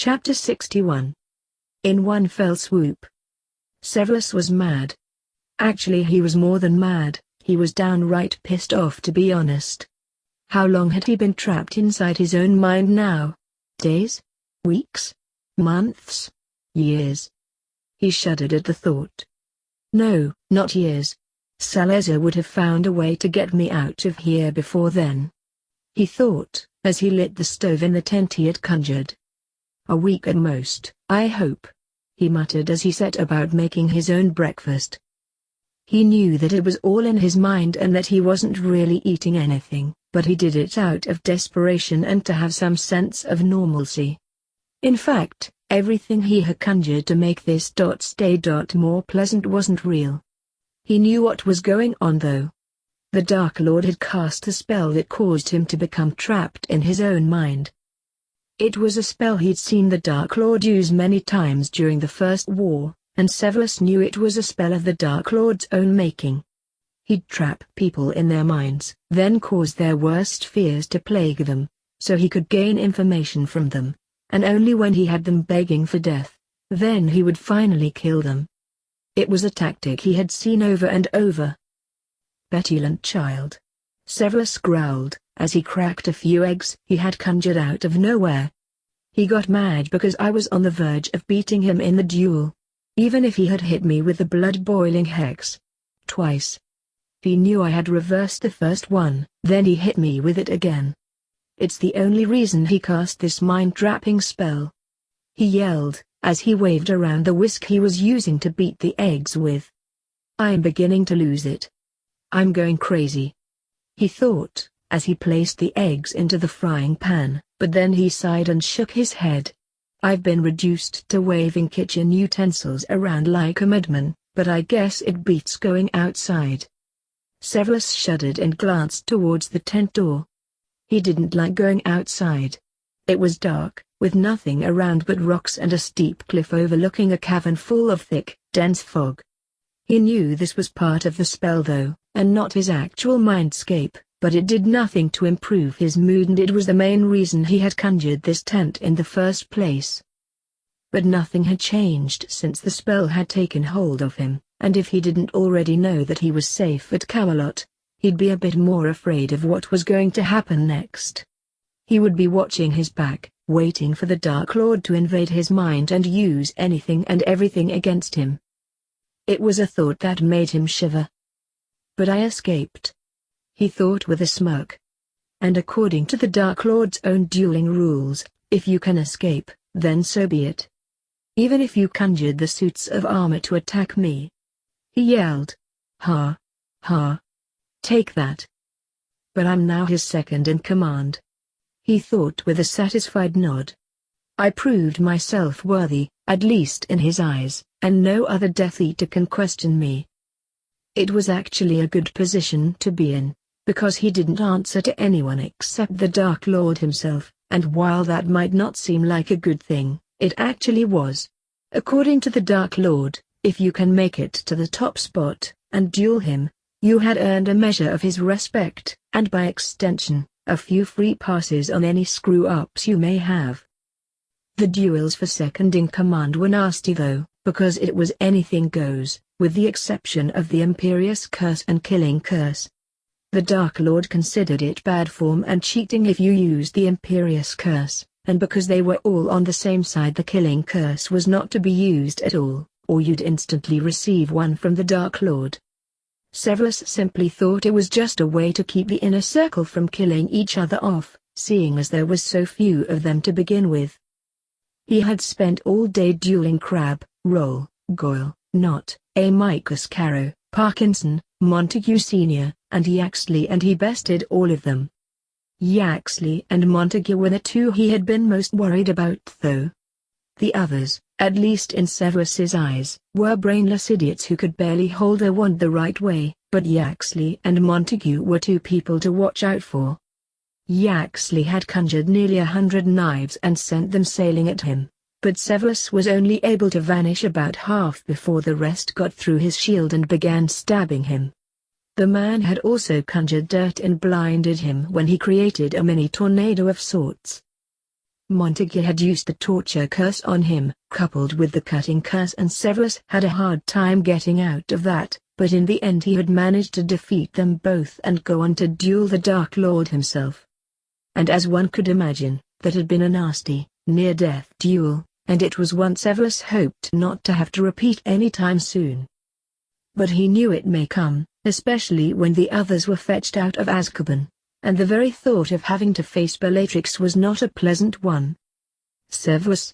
Chapter 61. In one fell swoop. Severus was mad. Actually, he was more than mad, he was downright pissed off, to be honest. How long had he been trapped inside his own mind now? Days? Weeks? Months? Years? He shuddered at the thought. No, not years. Salazar would have found a way to get me out of here before then, he thought, as he lit the stove in the tent he had conjured. A week at most, I hope, he muttered as he set about making his own breakfast. He knew that it was all in his mind and that he wasn't really eating anything, but he did it out of desperation and to have some sense of normalcy. In fact, everything he had conjured to make this stay more pleasant wasn't real. He knew what was going on though. The Dark Lord had cast a spell that caused him to become trapped in his own mind. It was a spell he'd seen the Dark Lord use many times during the First War, and Severus knew it was a spell of the Dark Lord's own making. He'd trap people in their minds, then cause their worst fears to plague them, so he could gain information from them, and only when he had them begging for death, then he would finally kill them. It was a tactic he had seen over and over. Petulant child, Severus growled, as he cracked a few eggs he had conjured out of nowhere. He got mad because I was on the verge of beating him in the duel. Even if he had hit me with the blood-boiling hex. Twice. He knew I had reversed the first one, then he hit me with it again. It's the only reason he cast this mind-trapping spell. He yelled, as he waved around the whisk he was using to beat the eggs with. I'm beginning to lose it. I'm going crazy, he thought, as he placed the eggs into the frying pan, but then he sighed and shook his head. I've been reduced to waving kitchen utensils around like a madman, but I guess it beats going outside. Severus shuddered and glanced towards the tent door. He didn't like going outside. It was dark, with nothing around but rocks and a steep cliff overlooking a cavern full of thick, dense fog. He knew this was part of the spell though, and not his actual mindscape, but it did nothing to improve his mood and it was the main reason he had conjured this tent in the first place. But nothing had changed since the spell had taken hold of him, and if he didn't already know that he was safe at Camelot, he'd be a bit more afraid of what was going to happen next. He would be watching his back, waiting for the Dark Lord to invade his mind and use anything and everything against him. It was a thought that made him shiver. But I escaped, he thought with a smirk. And according to the Dark Lord's own dueling rules, if you can escape, then so be it. Even if you conjured the suits of armor to attack me. He yelled. Ha! Ha! Take that. But I'm now his second in command, he thought with a satisfied nod. I proved myself worthy, at least in his eyes, and no other Death Eater can question me. It was actually a good position to be in, because he didn't answer to anyone except the Dark Lord himself, and while that might not seem like a good thing, it actually was. According to the Dark Lord, if you can make it to the top spot, and duel him, you had earned a measure of his respect, and by extension, a few free passes on any screw-ups you may have. The duels for second in command were nasty though, because it was anything goes, with the exception of the Imperious Curse and Killing Curse. The Dark Lord considered it bad form and cheating if you used the Imperious Curse, and because they were all on the same side the Killing Curse was not to be used at all, or you'd instantly receive one from the Dark Lord. Severus simply thought it was just a way to keep the inner circle from killing each other off, seeing as there was so few of them to begin with. He had spent all day dueling Crab, Roll, Goyle, Knott, Amicus Caro, Parkinson, Montague Sr., and Yaxley, and he bested all of them. Yaxley and Montague were the two he had been most worried about though. The others, at least in Severus's eyes, were brainless idiots who could barely hold a wand the right way, but Yaxley and Montague were two people to watch out for. Yaxley had conjured nearly 100 knives and sent them sailing at him, but Severus was only able to vanish about half before the rest got through his shield and began stabbing him. The man had also conjured dirt and blinded him when he created a mini tornado of sorts. Montague had used the torture curse on him, coupled with the cutting curse, and Severus had a hard time getting out of that, but in the end he had managed to defeat them both and go on to duel the Dark Lord himself. And as one could imagine, that had been a nasty, near-death duel, and it was one Severus hoped not to have to repeat any time soon. But he knew it may come, especially when the others were fetched out of Azkaban, and the very thought of having to face Bellatrix was not a pleasant one. "Severus?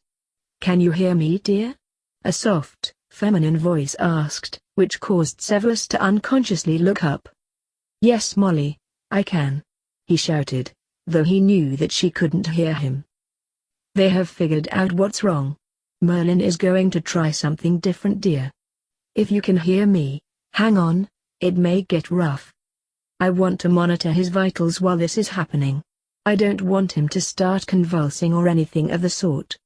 Can you hear me, dear?" a soft, feminine voice asked, which caused Severus to unconsciously look up. "Yes, Molly, I can," he shouted, though he knew that she couldn't hear him. "They have figured out what's wrong. Merlin is going to try something different, dear. If you can hear me, hang on, it may get rough. I want to monitor his vitals while this is happening. I don't want him to start convulsing or anything of the sort.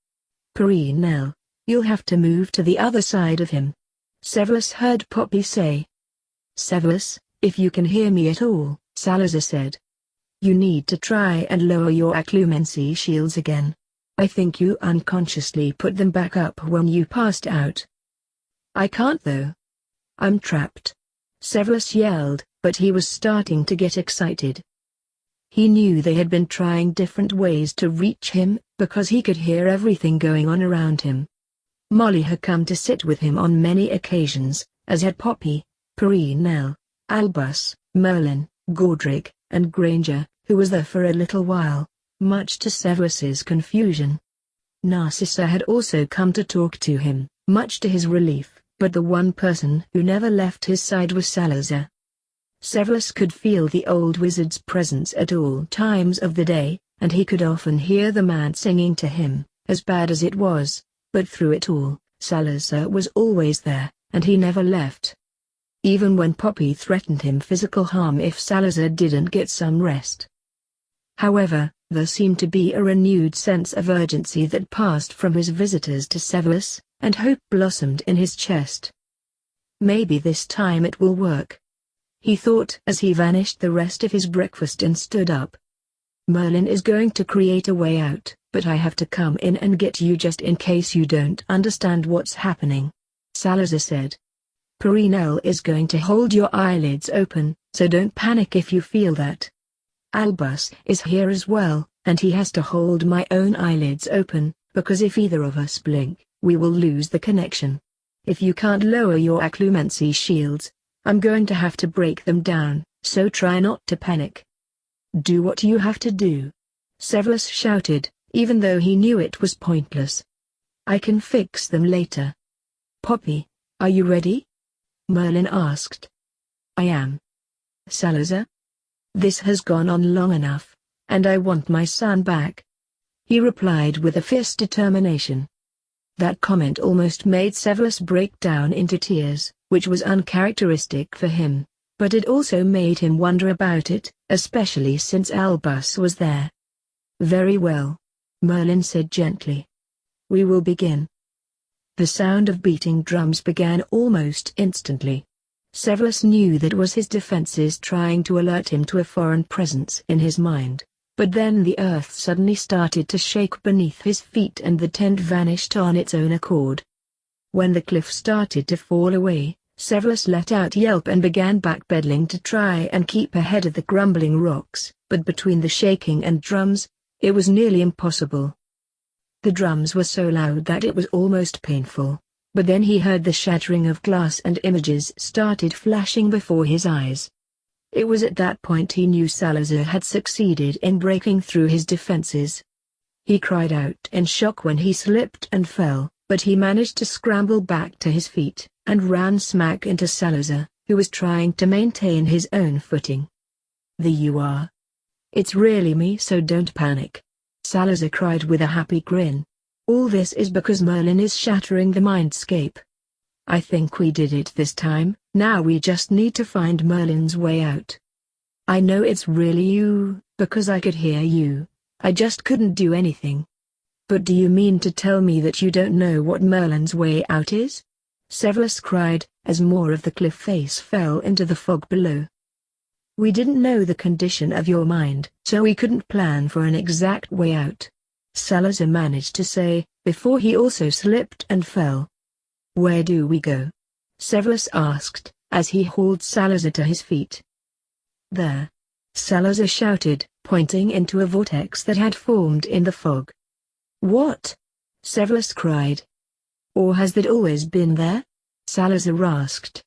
Preciousann, you'll have to move to the other side of him," Severus heard Poppy say. "Severus, if you can hear me at all," Salazar said, "you need to try and lower your occlumency shields again. I think you unconsciously put them back up when you passed out." "I can't though. I'm trapped," Severus yelled, but he was starting to get excited. He knew they had been trying different ways to reach him, because he could hear everything going on around him. Molly had come to sit with him on many occasions, as had Poppy, Preciousann, Albus, Merlin, Godric, and Granger, who was there for a little while, much to Severus's confusion. Narcissa had also come to talk to him, much to his relief, but the one person who never left his side was Salazar. Severus could feel the old wizard's presence at all times of the day, and he could often hear the man singing to him, as bad as it was, but through it all, Salazar was always there, and he never left. Even when Poppy threatened him physical harm if Salazar didn't get some rest. However, there seemed to be a renewed sense of urgency that passed from his visitors to Severus, and hope blossomed in his chest. "Maybe this time it will work," he thought as he vanished the rest of his breakfast and stood up. "Merlin is going to create a way out, but I have to come in and get you just in case you don't understand what's happening," Salazar said. "Preciousann is going to hold your eyelids open, so don't panic if you feel that. Albus is here as well, and he has to hold my own eyelids open, because if either of us blink, we will lose the connection. If you can't lower your occlumency shields, I'm going to have to break them down, so try not to panic." "Do what you have to do," Severus shouted, even though he knew it was pointless. "I can fix them later." "Poppy, are you ready?" Merlin asked. "I am." "Salazar? This has gone on long enough, and I want my son back," he replied with a fierce determination. That comment almost made Severus break down into tears, which was uncharacteristic for him, but it also made him wonder about it, especially since Albus was there. "Very well," Merlin said gently. "We will begin." The sound of beating drums began almost instantly. Severus knew that was his defenses trying to alert him to a foreign presence in his mind, but then the earth suddenly started to shake beneath his feet and the tent vanished on its own accord. When the cliff started to fall away, Severus let out a yelp and began backpedaling to try and keep ahead of the crumbling rocks, but between the shaking and drums, it was nearly impossible. The drums were so loud that it was almost painful, but then he heard the shattering of glass and images started flashing before his eyes. It was at that point he knew Salazar had succeeded in breaking through his defenses. He cried out in shock when he slipped and fell, but he managed to scramble back to his feet, and ran smack into Salazar, who was trying to maintain his own footing. "There you are. It's really me, so don't panic," Salazar cried with a happy grin. "All this is because Merlin is shattering the mindscape. I think we did it this time, now we just need to find Merlin's way out. I know it's really you, because I could hear you, I just couldn't do anything." "But do you mean to tell me that you don't know what Merlin's way out is?" Severus cried, as more of the cliff face fell into the fog below. "We didn't know the condition of your mind, so we couldn't plan for an exact way out. Salazar managed to say, before he also slipped and fell. "Where do we go?" Severus asked, as he hauled Salazar to his feet. "There!" Salazar shouted, pointing into a vortex that had formed in the fog. "What?" Severus cried. "Or has that always been there?" Salazar asked.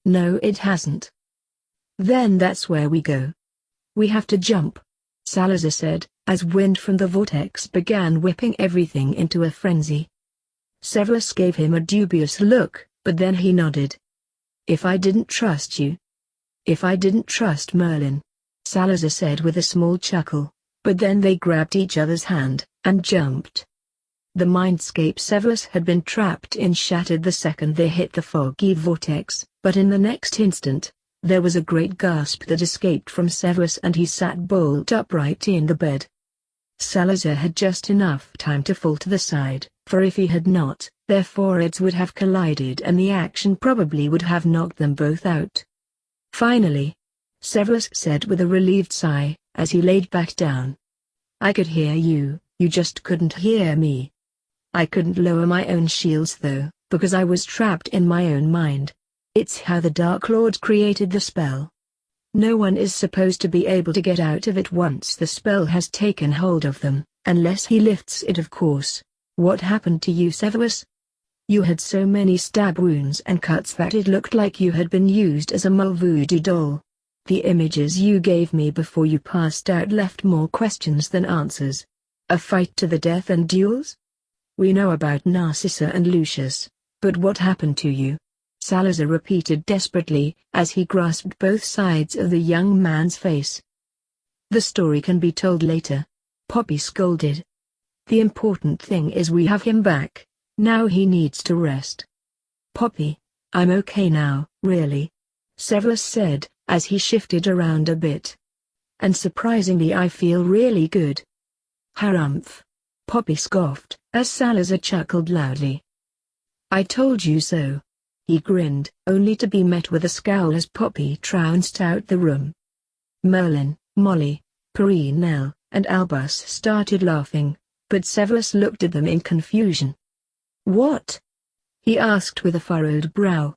"No, it hasn't." "Then that's where we go. We have to jump," Salazar said, as wind from the vortex began whipping everything into a frenzy. Severus gave him a dubious look, but then he nodded. "If I didn't trust you." "If I didn't trust Merlin," Salazar said with a small chuckle, but then they grabbed each other's hand, and jumped. The mindscape Severus had been trapped in shattered the second they hit the foggy vortex, but in the next instant, there was a great gasp that escaped from Severus and he sat bolt upright in the bed. Salazar had just enough time to fall to the side, for if he had not, their foreheads would have collided and the action probably would have knocked them both out. "Finally," Severus said with a relieved sigh, as he laid back down. "I could hear you, you just couldn't hear me. I couldn't lower my own shields though, because I was trapped in my own mind. It's how the Dark Lord created the spell. No one is supposed to be able to get out of it once the spell has taken hold of them, unless he lifts it of course. What happened to you, Severus? You had so many stab wounds and cuts that it looked like you had been used as a mole voodoo doll. The images you gave me before you passed out left more questions than answers. A fight to the death and duels? We know about Narcissa and Lucius, but what happened to you?" Salazar repeated desperately, as he grasped both sides of the young man's face. "The story can be told later," Poppy scolded. "The important thing is we have him back. Now he needs to rest." "Poppy, I'm okay now, really," Severus said, as he shifted around a bit. "And surprisingly I feel really good." "Harumph," Poppy scoffed, as Salazar chuckled loudly. "I told you so." He grinned, only to be met with a scowl as Poppy trounced out the room. Merlin, Molly, Perenelle, and Albus started laughing, but Severus looked at them in confusion. "What?" he asked with a furrowed brow.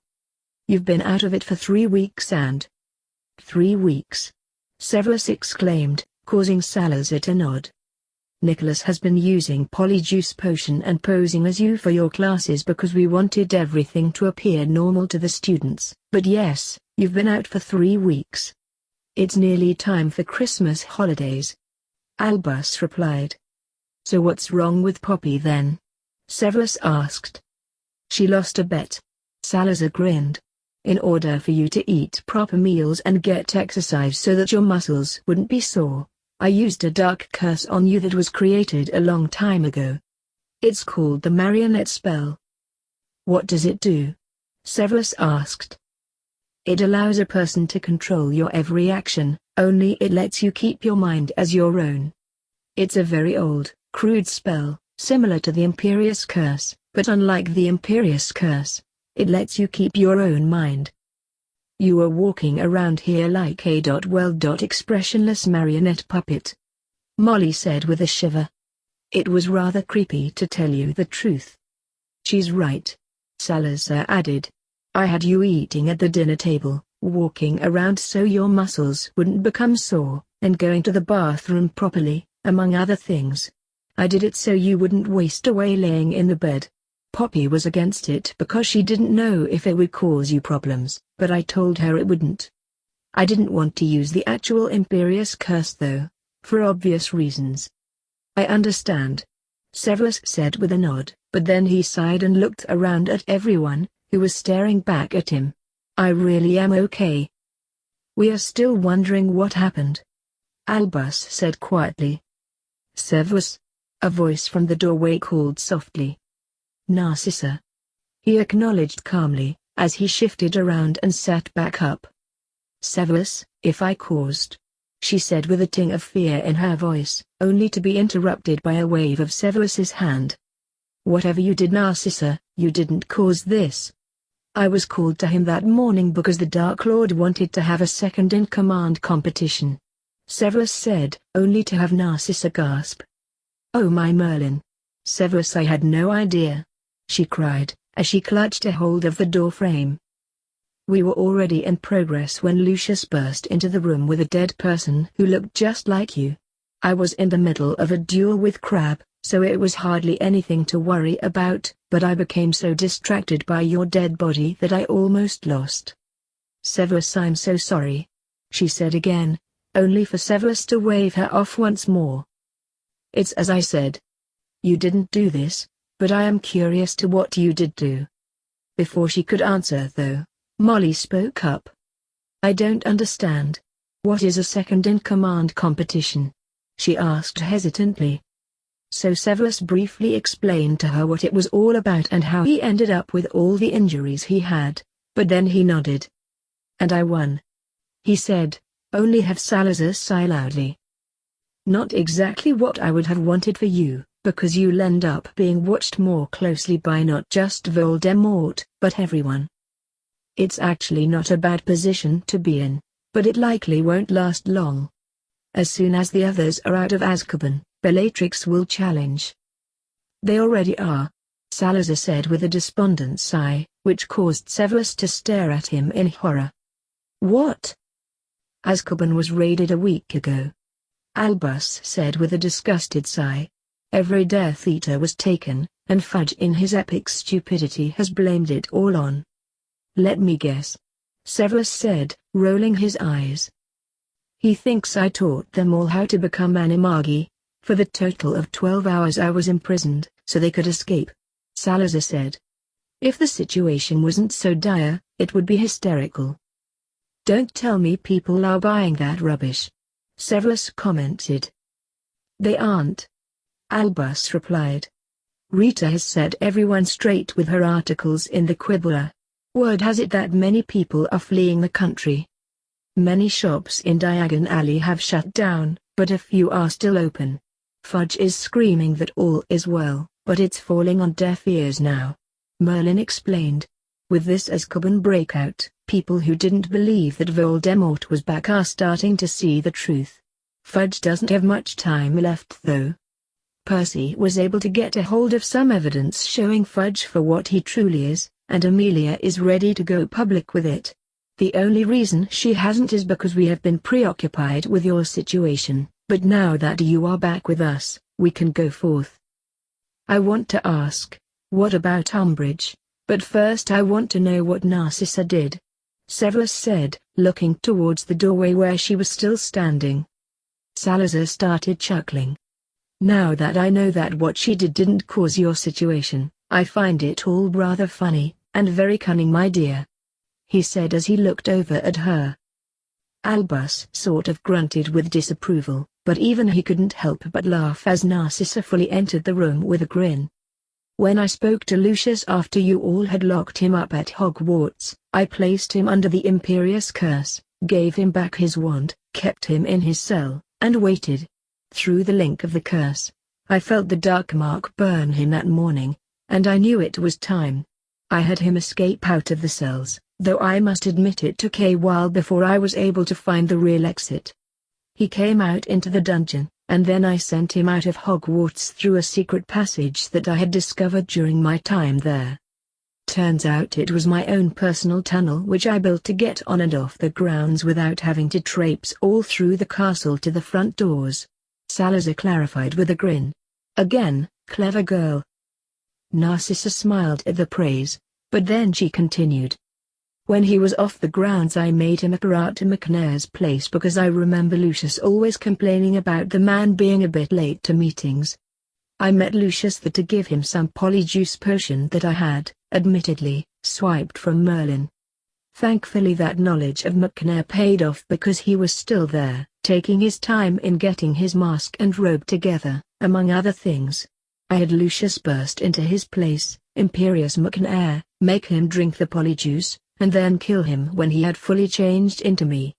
"You've been out of it for 3 weeks and—" "3 weeks," Severus exclaimed, causing Salazar to nod. "Nicholas has been using polyjuice potion and posing as you for your classes because we wanted everything to appear normal to the students. But yes, you've been out for 3 weeks. It's nearly time for Christmas holidays," Albus replied. "So what's wrong with Poppy then?" Severus asked. "She lost a bet," Salazar grinned. "In order for you to eat proper meals and get exercise so that your muscles wouldn't be sore, I used a dark curse on you that was created a long time ago. It's called the marionette spell." "What does it do?" Severus asked. "It allows a person to control your every action, only it lets you keep your mind as your own. It's a very old, crude spell, similar to the Imperious Curse, but unlike the Imperious Curse, it lets you keep your own mind. You are walking around here like a expressionless marionette puppet," Molly said with a shiver. "It was rather creepy to tell you the truth." "She's right," Salazar added. "I had you eating at the dinner table, walking around so your muscles wouldn't become sore, and going to the bathroom properly, among other things. I did it so you wouldn't waste away laying in the bed. Poppy was against it because she didn't know if it would cause you problems, but I told her it wouldn't. I didn't want to use the actual Imperious Curse though, for obvious reasons." "I understand," Severus said with a nod, but then he sighed and looked around at everyone, who was staring back at him. "I really am okay. We are still wondering what happened," Albus said quietly. "Severus," a voice from the doorway called softly. "Narcissa," he acknowledged calmly, as he shifted around and sat back up. "Severus, if I caused," she said with a ting of fear in her voice, only to be interrupted by a wave of Severus's hand. "Whatever you did, Narcissa, you didn't cause this. I was called to him that morning because the Dark Lord wanted to have a second-in-command competition," Severus said, only to have Narcissa gasp. "Oh my Merlin! Severus, I had no idea!" she cried, as she clutched a hold of the door frame. We were already in progress when Lucius burst into the room with a dead person who looked just like you. I was in the middle of a duel with Crab, so it was hardly anything to worry about, but I became so distracted by your dead body that I almost lost. "Severus, I'm so sorry," she said again, only for Severus to wave her off once more. "It's as I said. You didn't do this, but I am curious to what you did do." Before she could answer though, Molly spoke up. "I don't understand. What is a second-in-command competition?" she asked hesitantly. So Severus briefly explained to her what it was all about and how he ended up with all the injuries he had, but then he nodded. "And I won," he said, only have Salazar sigh loudly. "Not exactly what I would have wanted for you, because you'll end up being watched more closely by not just Voldemort, but everyone. It's actually not a bad position to be in, but it likely won't last long. As soon as the others are out of Azkaban, Bellatrix will challenge." "They already are," Salazar said with a despondent sigh, which caused Severus to stare at him in horror. "What?" "Azkaban was raided a week ago," Albus said with a disgusted sigh. "Every Death Eater was taken, and Fudge in his epic stupidity has blamed it all on." "Let me guess," Severus said, rolling his eyes. "He thinks I taught them all how to become animagi. For the total of 12 hours I was imprisoned, so they could escape," Salazar said. "If the situation wasn't so dire, it would be hysterical." "Don't tell me people are buying that rubbish," Severus commented. "They aren't," Albus replied. "Rita has set everyone straight with her articles in the Quibbler. Word has it that many people are fleeing the country. Many shops in Diagon Alley have shut down, but a few are still open. Fudge is screaming that all is well, but it's falling on deaf ears now," Merlin explained. "With this Azkaban breakout, people who didn't believe that Voldemort was back are starting to see the truth. Fudge doesn't have much time left though. Percy was able to get a hold of some evidence showing Fudge for what he truly is, and Amelia is ready to go public with it. The only reason she hasn't is because we have been preoccupied with your situation, but now that you are back with us, we can go forth. I want to ask, what about Umbridge? But first I want to know what Narcissa did," Severus said, looking towards the doorway where she was still standing. Salazar started chuckling. "Now that I know that what she did didn't cause your situation, I find it all rather funny, and very cunning, my dear," he said as he looked over at her. Albus sort of grunted with disapproval, but even he couldn't help but laugh as Narcissa fully entered the room with a grin. "When I spoke to Lucius after you all had locked him up at Hogwarts, I placed him under the Imperious Curse, gave him back his wand, kept him in his cell, and waited. Through the link of the curse, I felt the dark mark burn him that morning, and I knew it was time. I had him escape out of the cells, though I must admit it took a while before I was able to find the real exit. He came out into the dungeon, and then I sent him out of Hogwarts through a secret passage that I had discovered during my time there. Turns out it was my own personal tunnel which I built to get on and off the grounds without having to traipse all through the castle to the front doors," Salazar clarified with a grin. "Again, clever girl." Narcissa smiled at the praise, but then she continued. "When he was off the grounds I made him appear out to McNair's place because I remember Lucius always complaining about the man being a bit late to meetings. I met Lucius there to give him some polyjuice potion that I had, admittedly, swiped from Merlin. Thankfully that knowledge of McNair paid off because he was still there, taking his time in getting his mask and robe together, among other things. I had Lucius burst into his place, Imperious McNair, make him drink the polyjuice, and then kill him when he had fully changed into me.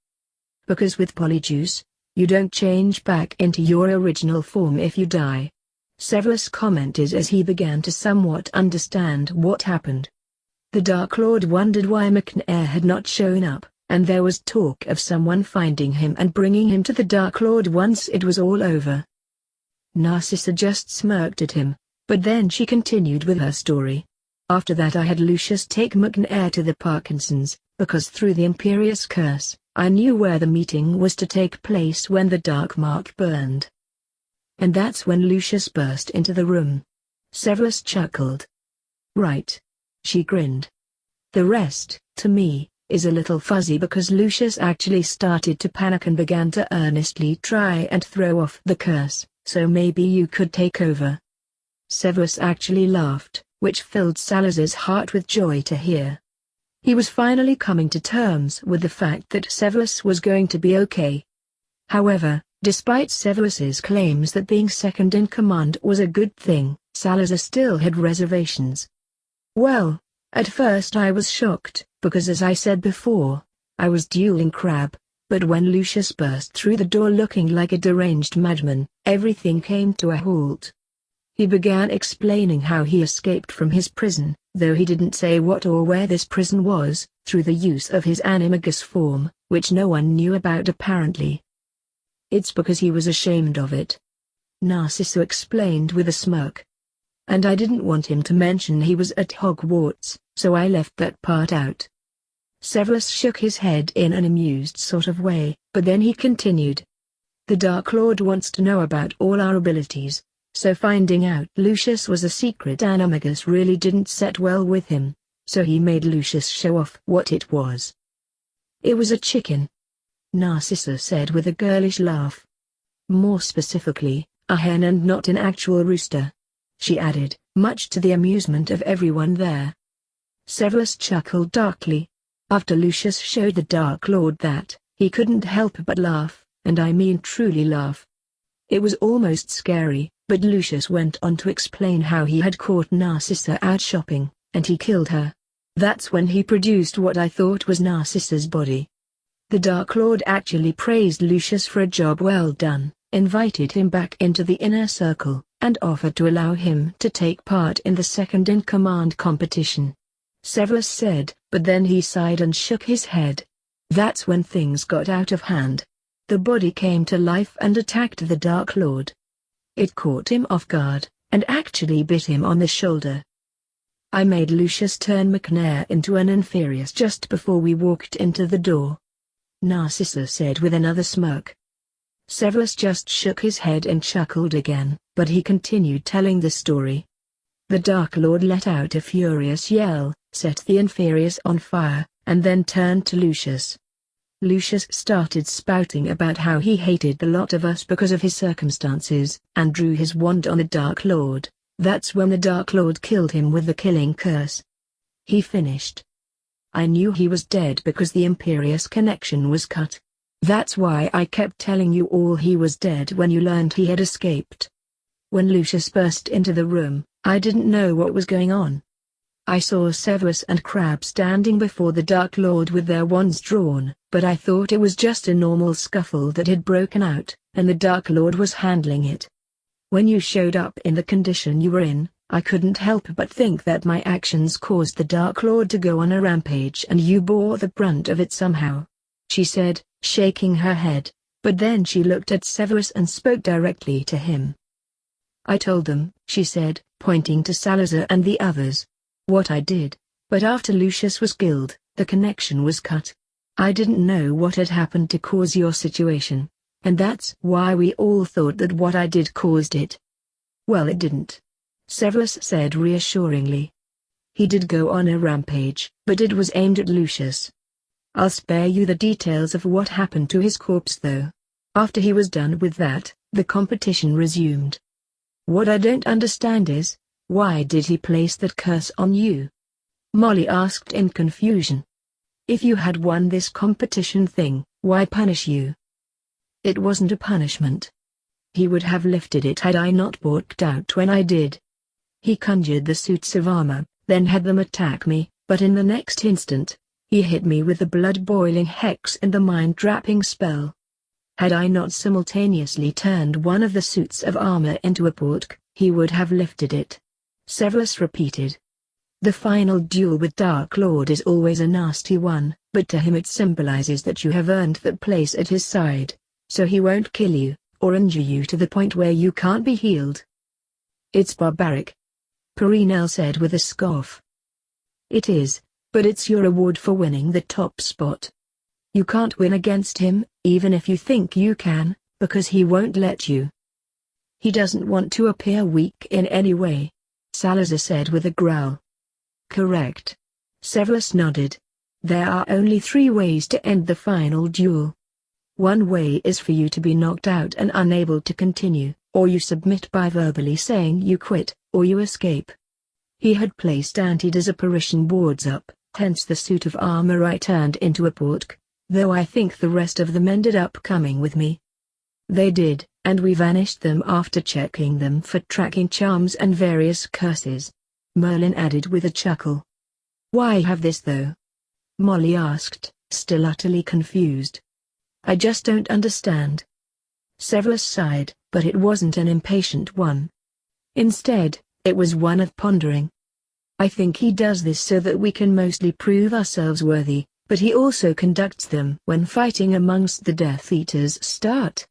Because with polyjuice, you don't change back into your original form if you die," Severus commented as he began to somewhat understand what happened. The Dark Lord wondered why McNair had not shown up, and there was talk of someone finding him and bringing him to the Dark Lord once it was all over. Narcissa just smirked at him, but then she continued with her story. After that I had Lucius take McNair to the Parkinsons, because through the Imperious curse, I knew where the meeting was to take place when the dark mark burned. And that's when Lucius burst into the room. Severus chuckled. Right. She grinned. The rest, to me, is a little fuzzy because Lucius actually started to panic and began to earnestly try and throw off the curse, so maybe you could take over. Severus actually laughed, which filled Salazar's heart with joy to hear. He was finally coming to terms with the fact that Severus was going to be okay. However, despite Severus's claims that being second in command was a good thing, Salazar still had reservations. Well, at first I was shocked, because as I said before, I was dueling Crab, but when Lucius burst through the door looking like a deranged madman, everything came to a halt. He began explaining how he escaped from his prison, though he didn't say what or where this prison was, through the use of his animagus form, which no one knew about apparently. It's because he was ashamed of it. Narcissa explained with a smirk. And I didn't want him to mention he was at Hogwarts, so I left that part out. Severus shook his head in an amused sort of way, but then he continued. The Dark Lord wants to know about all our abilities, so finding out Lucius was a secret animagus really didn't set well with him, so he made Lucius show off what it was. It was a chicken, Narcissa said with a girlish laugh. More specifically, a hen and not an actual rooster, she added, much to the amusement of everyone there. Severus chuckled darkly. After Lucius showed the Dark Lord that, he couldn't help but laugh, and I mean truly laugh. It was almost scary, but Lucius went on to explain how he had caught Narcissa out shopping, and he killed her. That's when he produced what I thought was Narcissa's body. The Dark Lord actually praised Lucius for a job well done, invited him back into the inner circle, and offered to allow him to take part in the second-in-command competition. Severus said, but then he sighed and shook his head. That's when things got out of hand. The body came to life and attacked the Dark Lord. It caught him off guard, and actually bit him on the shoulder. I made Lucius turn McNair into an Inferius just before we walked into the door, Narcissa said with another smirk. Severus just shook his head and chuckled again, but he continued telling the story. The Dark Lord let out a furious yell, set the Inferius on fire, and then turned to Lucius. Lucius started spouting about how he hated the lot of us because of his circumstances, and drew his wand on the Dark Lord. That's when the Dark Lord killed him with the killing curse. He finished. I knew he was dead because the Imperious connection was cut. That's why I kept telling you all he was dead when you learned he had escaped. When Lucius burst into the room, I didn't know what was going on. I saw Severus and Crab standing before the Dark Lord with their wands drawn, but I thought it was just a normal scuffle that had broken out, and the Dark Lord was handling it. When you showed up in the condition you were in, I couldn't help but think that my actions caused the Dark Lord to go on a rampage and you bore the brunt of it somehow, she said, shaking her head, but then she looked at Severus and spoke directly to him. I told them, she said, pointing to Salazar and the others, what I did, but after Lucius was killed, the connection was cut. I didn't know what had happened to cause your situation, and that's why we all thought that what I did caused it. Well, it didn't, Severus said reassuringly. He did go on a rampage, but it was aimed at Lucius. I'll spare you the details of what happened to his corpse though. After he was done with that, the competition resumed. What I don't understand is, why did he place that curse on you? Molly asked in confusion. If you had won this competition thing, why punish you? It wasn't a punishment. He would have lifted it had I not walked out when I did. He conjured the suits of armor, then had them attack me, but in the next instant, he hit me with the blood-boiling hex and the mind-trapping spell. Had I not simultaneously turned one of the suits of armor into a portk, he would have lifted it. Severus repeated. The final duel with Dark Lord is always a nasty one, but to him it symbolizes that you have earned that place at his side, so he won't kill you, or injure you to the point where you can't be healed. It's barbaric, Perinel said with a scoff. It is, but it's your reward for winning the top spot. You can't win against him, even if you think you can, because he won't let you. He doesn't want to appear weak in any way, Salazar said with a growl. Correct. Severus nodded. There are only 3 ways to end the final duel. One way is for you to be knocked out and unable to continue, or you submit by verbally saying you quit, or you escape. He had placed anti-disapparition boards up, hence the suit of armor I turned into a portk, though I think the rest of them ended up coming with me. They did, and we vanished them after checking them for tracking charms and various curses. Merlin added with a chuckle. Why have this though? Molly asked, still utterly confused. I just don't understand. Severus sighed, but it wasn't an impatient one. Instead, it was one of pondering. I think he does this so that we can mostly prove ourselves worthy, but he also conducts them when fighting amongst the Death Eaters start.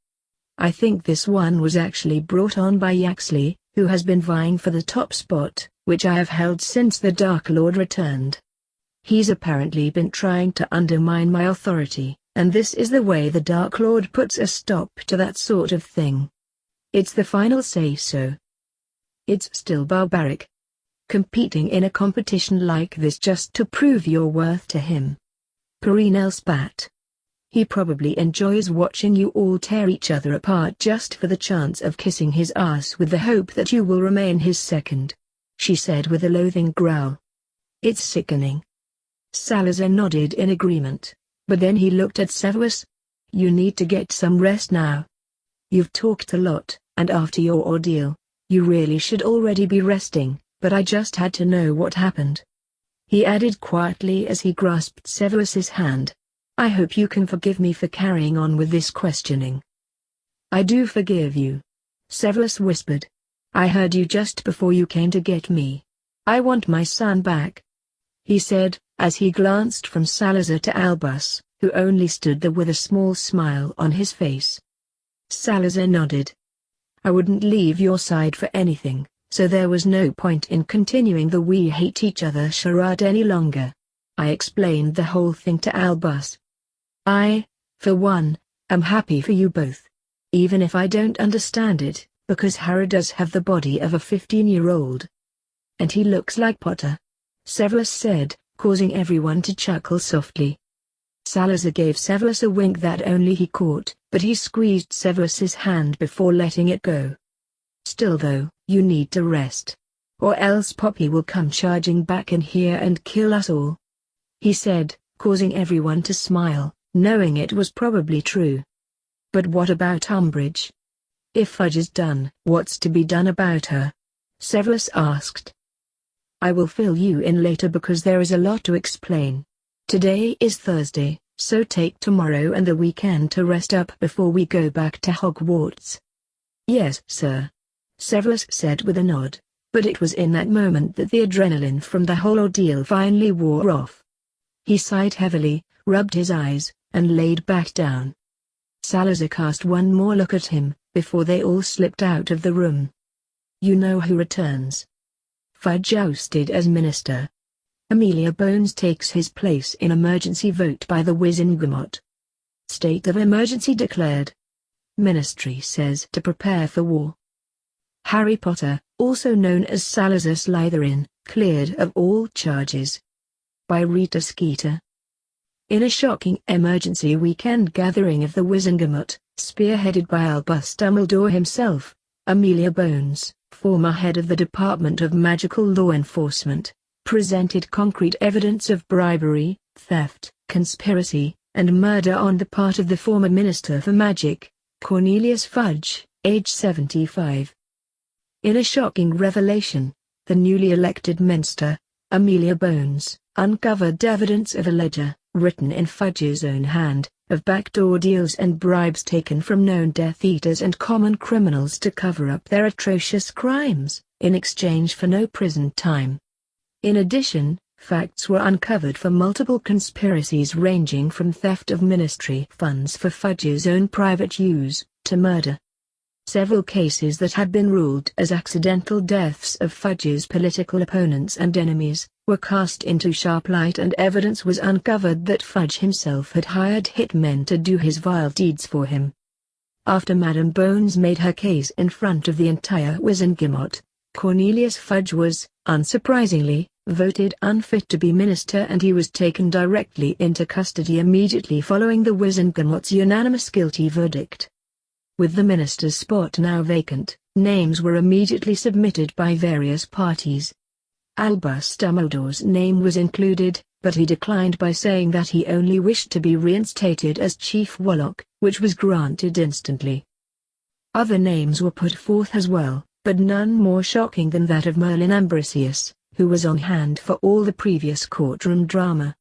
I think this one was actually brought on by Yaxley, who has been vying for the top spot, which I have held since the Dark Lord returned. He's apparently been trying to undermine my authority, and this is the way the Dark Lord puts a stop to that sort of thing. It's the final say-so. It's still barbaric. Competing in a competition like this just to prove your worth to him. Perinel spat. He probably enjoys watching you all tear each other apart just for the chance of kissing his ass with the hope that you will remain his second, she said with a loathing growl. It's sickening. Salazar nodded in agreement, but then he looked at Severus. You need to get some rest now. You've talked a lot, and after your ordeal, you really should already be resting, but I just had to know what happened. He added quietly as he grasped Severus's hand. I hope you can forgive me for carrying on with this questioning. I do forgive you. Severus whispered. I heard you just before you came to get me. I want my son back, he said, as he glanced from Salazar to Albus, who only stood there with a small smile on his face. Salazar nodded. I wouldn't leave your side for anything, so there was no point in continuing the we hate each other charade any longer. I explained the whole thing to Albus. I, for one, am happy for you both. Even if I don't understand it, because Harry does have the body of a 15-year-old. And he looks like Potter, Severus said, causing everyone to chuckle softly. Salazar gave Severus a wink that only he caught, but he squeezed Severus's hand before letting it go. Still though, you need to rest. Or else Poppy will come charging back in here and kill us all, he said, causing everyone to smile, knowing it was probably true. But what about Umbridge? If Fudge is done, what's to be done about her? Severus asked. I will fill you in later because there is a lot to explain. Today is Thursday, so take tomorrow and the weekend to rest up before we go back to Hogwarts. Yes, sir, Severus said with a nod, but it was in that moment that the adrenaline from the whole ordeal finally wore off. He sighed heavily, rubbed his eyes, and laid back down. Salazar cast one more look at him, before they all slipped out of the room. You know who returns. Fudge ousted as minister. Amelia Bones takes his place in emergency vote by the Wizengamot. State of emergency declared. Ministry says to prepare for war. Harry Potter, also known as Salazar Slytherin, cleared of all charges. By Rita Skeeter. In a shocking emergency weekend gathering of the Wizengamot, spearheaded by Albus Dumbledore himself, Amelia Bones, former head of the Department of Magical Law Enforcement, presented concrete evidence of bribery, theft, conspiracy, and murder on the part of the former Minister for Magic, Cornelius Fudge, age 75. In a shocking revelation, the newly elected Minister, Amelia Bones, uncovered evidence of a ledger, written in Fudge's own hand, of backdoor deals and bribes taken from known Death Eaters and common criminals to cover up their atrocious crimes, in exchange for no prison time. In addition, facts were uncovered for multiple conspiracies ranging from theft of ministry funds for Fudge's own private use, to murder. Several cases that had been ruled as accidental deaths of Fudge's political opponents and enemies were cast into sharp light, and evidence was uncovered that Fudge himself had hired hitmen to do his vile deeds for him. After Madame Bones made her case in front of the entire Wizengamot, Cornelius Fudge was, unsurprisingly, voted unfit to be minister, and he was taken directly into custody immediately following the Wizengamot's unanimous guilty verdict. With the minister's spot now vacant, names were immediately submitted by various parties. Albus Dumbledore's name was included, but he declined by saying that he only wished to be reinstated as chief warlock, which was granted instantly. Other names were put forth as well, but none more shocking than that of Merlin Ambrosius, who was on hand for all the previous courtroom drama.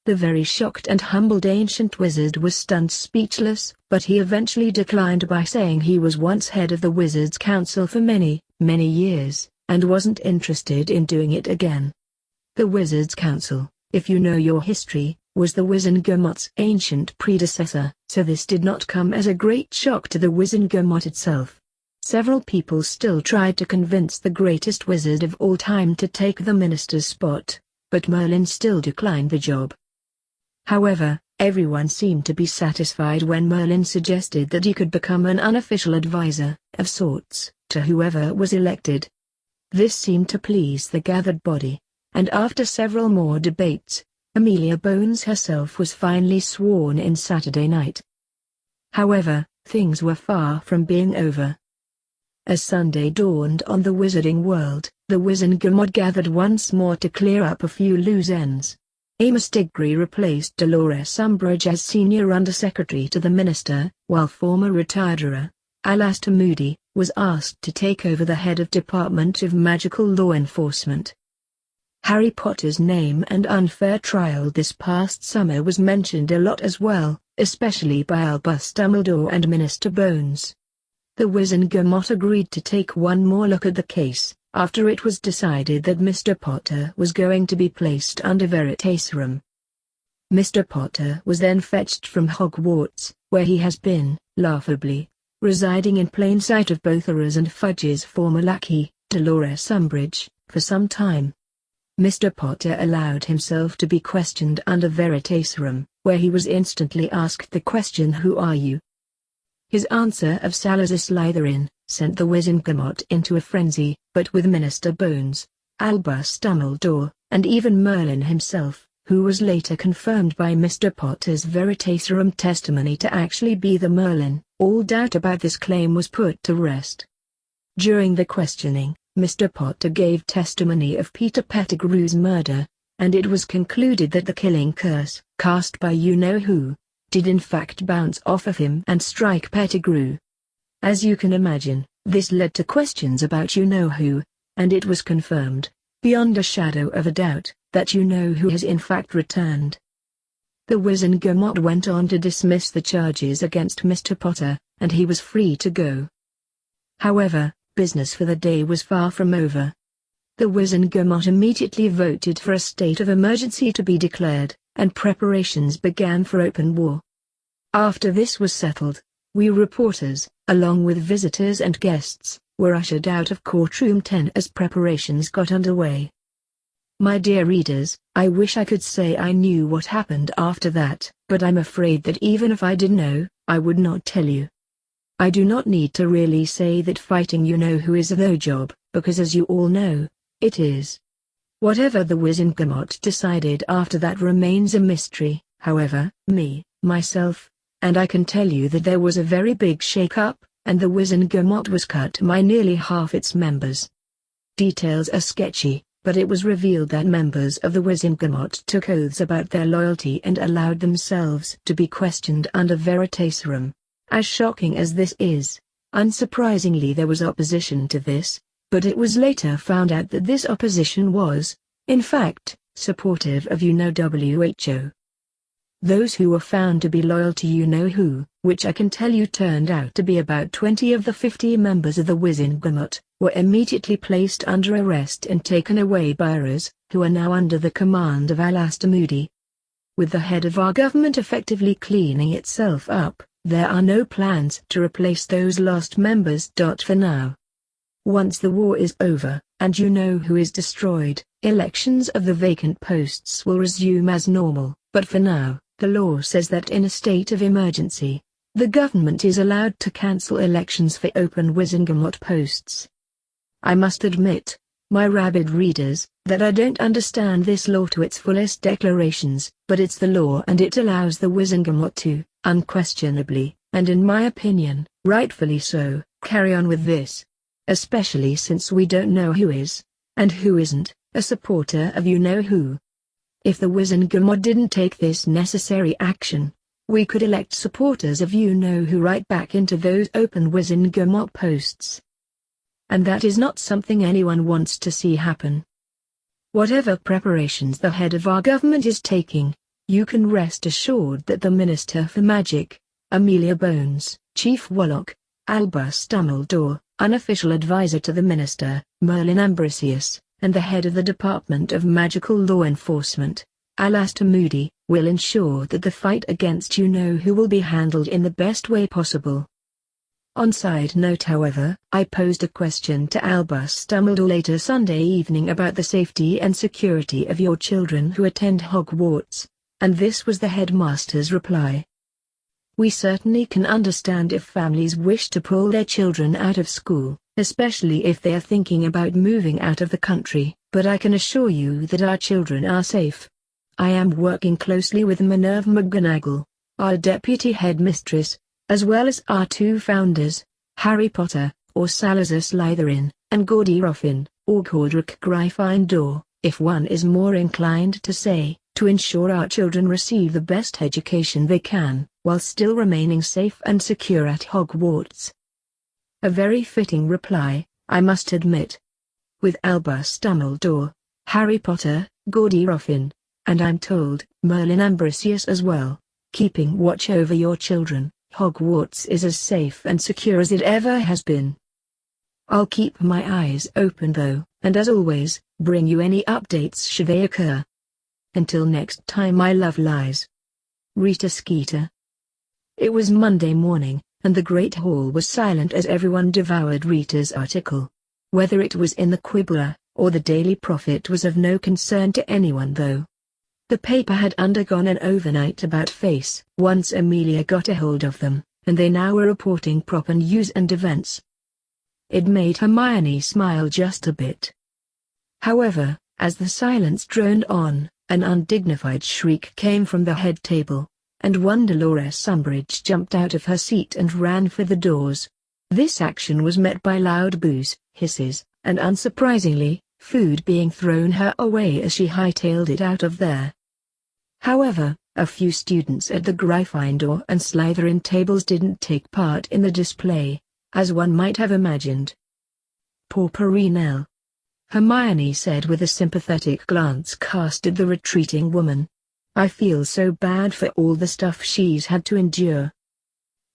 The very shocked and humbled ancient wizard was stunned speechless, but he eventually declined by saying he was once head of the Wizards' Council for many, many years, and wasn't interested in doing it again. The Wizards' Council, if you know your history, was the Wizengamot's ancient predecessor, so this did not come as a great shock to the Wizengamot itself. Several people still tried to convince the greatest wizard of all time to take the minister's spot, but Merlin still declined the job. However, everyone seemed to be satisfied when Merlin suggested that he could become an unofficial advisor, of sorts, to whoever was elected. This seemed to please the gathered body, and after several more debates, Amelia Bones herself was finally sworn in Saturday night. However, things were far from being over. As Sunday dawned on the wizarding world, the Wizengamot gathered once more to clear up a few loose ends. Amos Diggory replaced Dolores Umbridge as senior undersecretary to the minister, while former retired Alastair Moody was asked to take over the head of Department of Magical Law Enforcement. Harry Potter's name and unfair trial this past summer was mentioned a lot as well, especially by Albus Dumbledore and Minister Bones. The Wizengamot agreed to take one more look at the case, after it was decided that Mr. Potter was going to be placed under veritaserum. Mr. Potter was then fetched from Hogwarts, where he has been, laughably, residing in plain sight of both Aurors and Fudge's former lackey, Dolores Umbridge, for some time. Mr. Potter allowed himself to be questioned under veritaserum, where he was instantly asked the question, "Who are you?" His answer of Salazar Slytherin sent the Wizengamot into a frenzy, but with Minister Bones, Albus Dumbledore, and even Merlin himself, who was later confirmed by Mr. Potter's veritaserum testimony to actually be the Merlin, all doubt about this claim was put to rest. During the questioning, Mr. Potter gave testimony of Peter Pettigrew's murder, and it was concluded that the killing curse, cast by you-know-who, did in fact bounce off of him and strike Pettigrew. As you can imagine, this led to questions about you-know-who, and it was confirmed, beyond a shadow of a doubt, that you-know-who has in fact returned. The Wizengamot went on to dismiss the charges against Mr. Potter, and he was free to go. However, business for the day was far from over. The Wizengamot immediately voted for a state of emergency to be declared, and preparations began for open war. After this was settled, we reporters, along with visitors and guests, were ushered out of courtroom 10 as preparations got underway. My dear readers, I wish I could say I knew what happened after that, but I'm afraid that even if I did know, I would not tell you. I do not need to really say that fighting you-know-who is a no job, because as you all know, it is. Whatever the Wizengamot decided after that remains a mystery, however, myself, and I can tell you that there was a very big shake-up, and the Wizengamot was cut by nearly half its members. Details are sketchy, but it was revealed that members of the Wizengamot took oaths about their loyalty and allowed themselves to be questioned under veritaserum. As shocking as this is, unsurprisingly there was opposition to this, but it was later found out that this opposition was, in fact, supportive of you-know-who. Those who were found to be loyal to you-know-who, which I can tell you turned out to be about 20 of the 50 members of the Wizengamot, were immediately placed under arrest and taken away by Aurors, who are now under the command of Alastair Moody. With the head of our government effectively cleaning itself up, There are no plans to replace those lost members. For now. Once the war is over, and you know who is destroyed, elections of the vacant posts will resume as normal, but for now, the law says that in a state of emergency, the government is allowed to cancel elections for open Wizengamot posts. I must admit, my rabid readers, that I don't understand this law to its fullest declarations, but it's the law and it allows the Wizengamot to, unquestionably, and in my opinion, rightfully so, carry on with this. Especially since we don't know who is, and who isn't, a supporter of you-know-who. If the Wizengamot didn't take this necessary action, we could elect supporters of you-know-who right back into those open Wizengamot posts. And that is not something anyone wants to see happen. Whatever preparations the head of our government is taking, you can rest assured that the Minister for Magic, Amelia Bones, Chief Warlock, Albus Dumbledore, unofficial advisor to the Minister, Merlin Ambrosius, and the head of the Department of Magical Law Enforcement, Alastair Moody, will ensure that the fight against you-know-who will be handled in the best way possible. On side note, however, I posed a question to Albus Dumbledore later Sunday evening about the safety and security of your children who attend Hogwarts, and this was the headmaster's reply. We certainly can understand if families wish to pull their children out of school, especially if they are thinking about moving out of the country, but I can assure you that our children are safe. I am working closely with Minerva McGonagall, our deputy headmistress, as well as our two founders, Harry Potter, or Salazar Slytherin, and Gordy Ruffin, or Godric Gryffindor, if one is more inclined to say, to ensure our children receive the best education they can, while still remaining safe and secure at Hogwarts. A very fitting reply, I must admit. With Albus Dumbledore, Harry Potter, Gordy Ruffin, and I'm told, Merlin Ambrosius as well, keeping watch over your children, Hogwarts is as safe and secure as it ever has been. I'll keep my eyes open though, and as always, bring you any updates should they occur. Until next time, my love lies. Rita Skeeter. It was Monday morning, and the Great Hall was silent as everyone devoured Rita's article. Whether it was in the Quibbler, or the Daily Prophet was of no concern to anyone though. The paper had undergone an overnight about-face once Amelia got a hold of them, and they now were reporting proper news and events. It made Hermione smile just a bit. However, as the silence droned on, an undignified shriek came from the head table, and one Dolores Umbridge jumped out of her seat and ran for the doors. This action was met by loud boos, hisses, and unsurprisingly, food being thrown her away as she hightailed it out of there. However, a few students at the Gryffindor and Slytherin tables didn't take part in the display, as one might have imagined. Poor Perenelle, Hermione said with a sympathetic glance cast at the retreating woman. I feel so bad for all the stuff she's had to endure.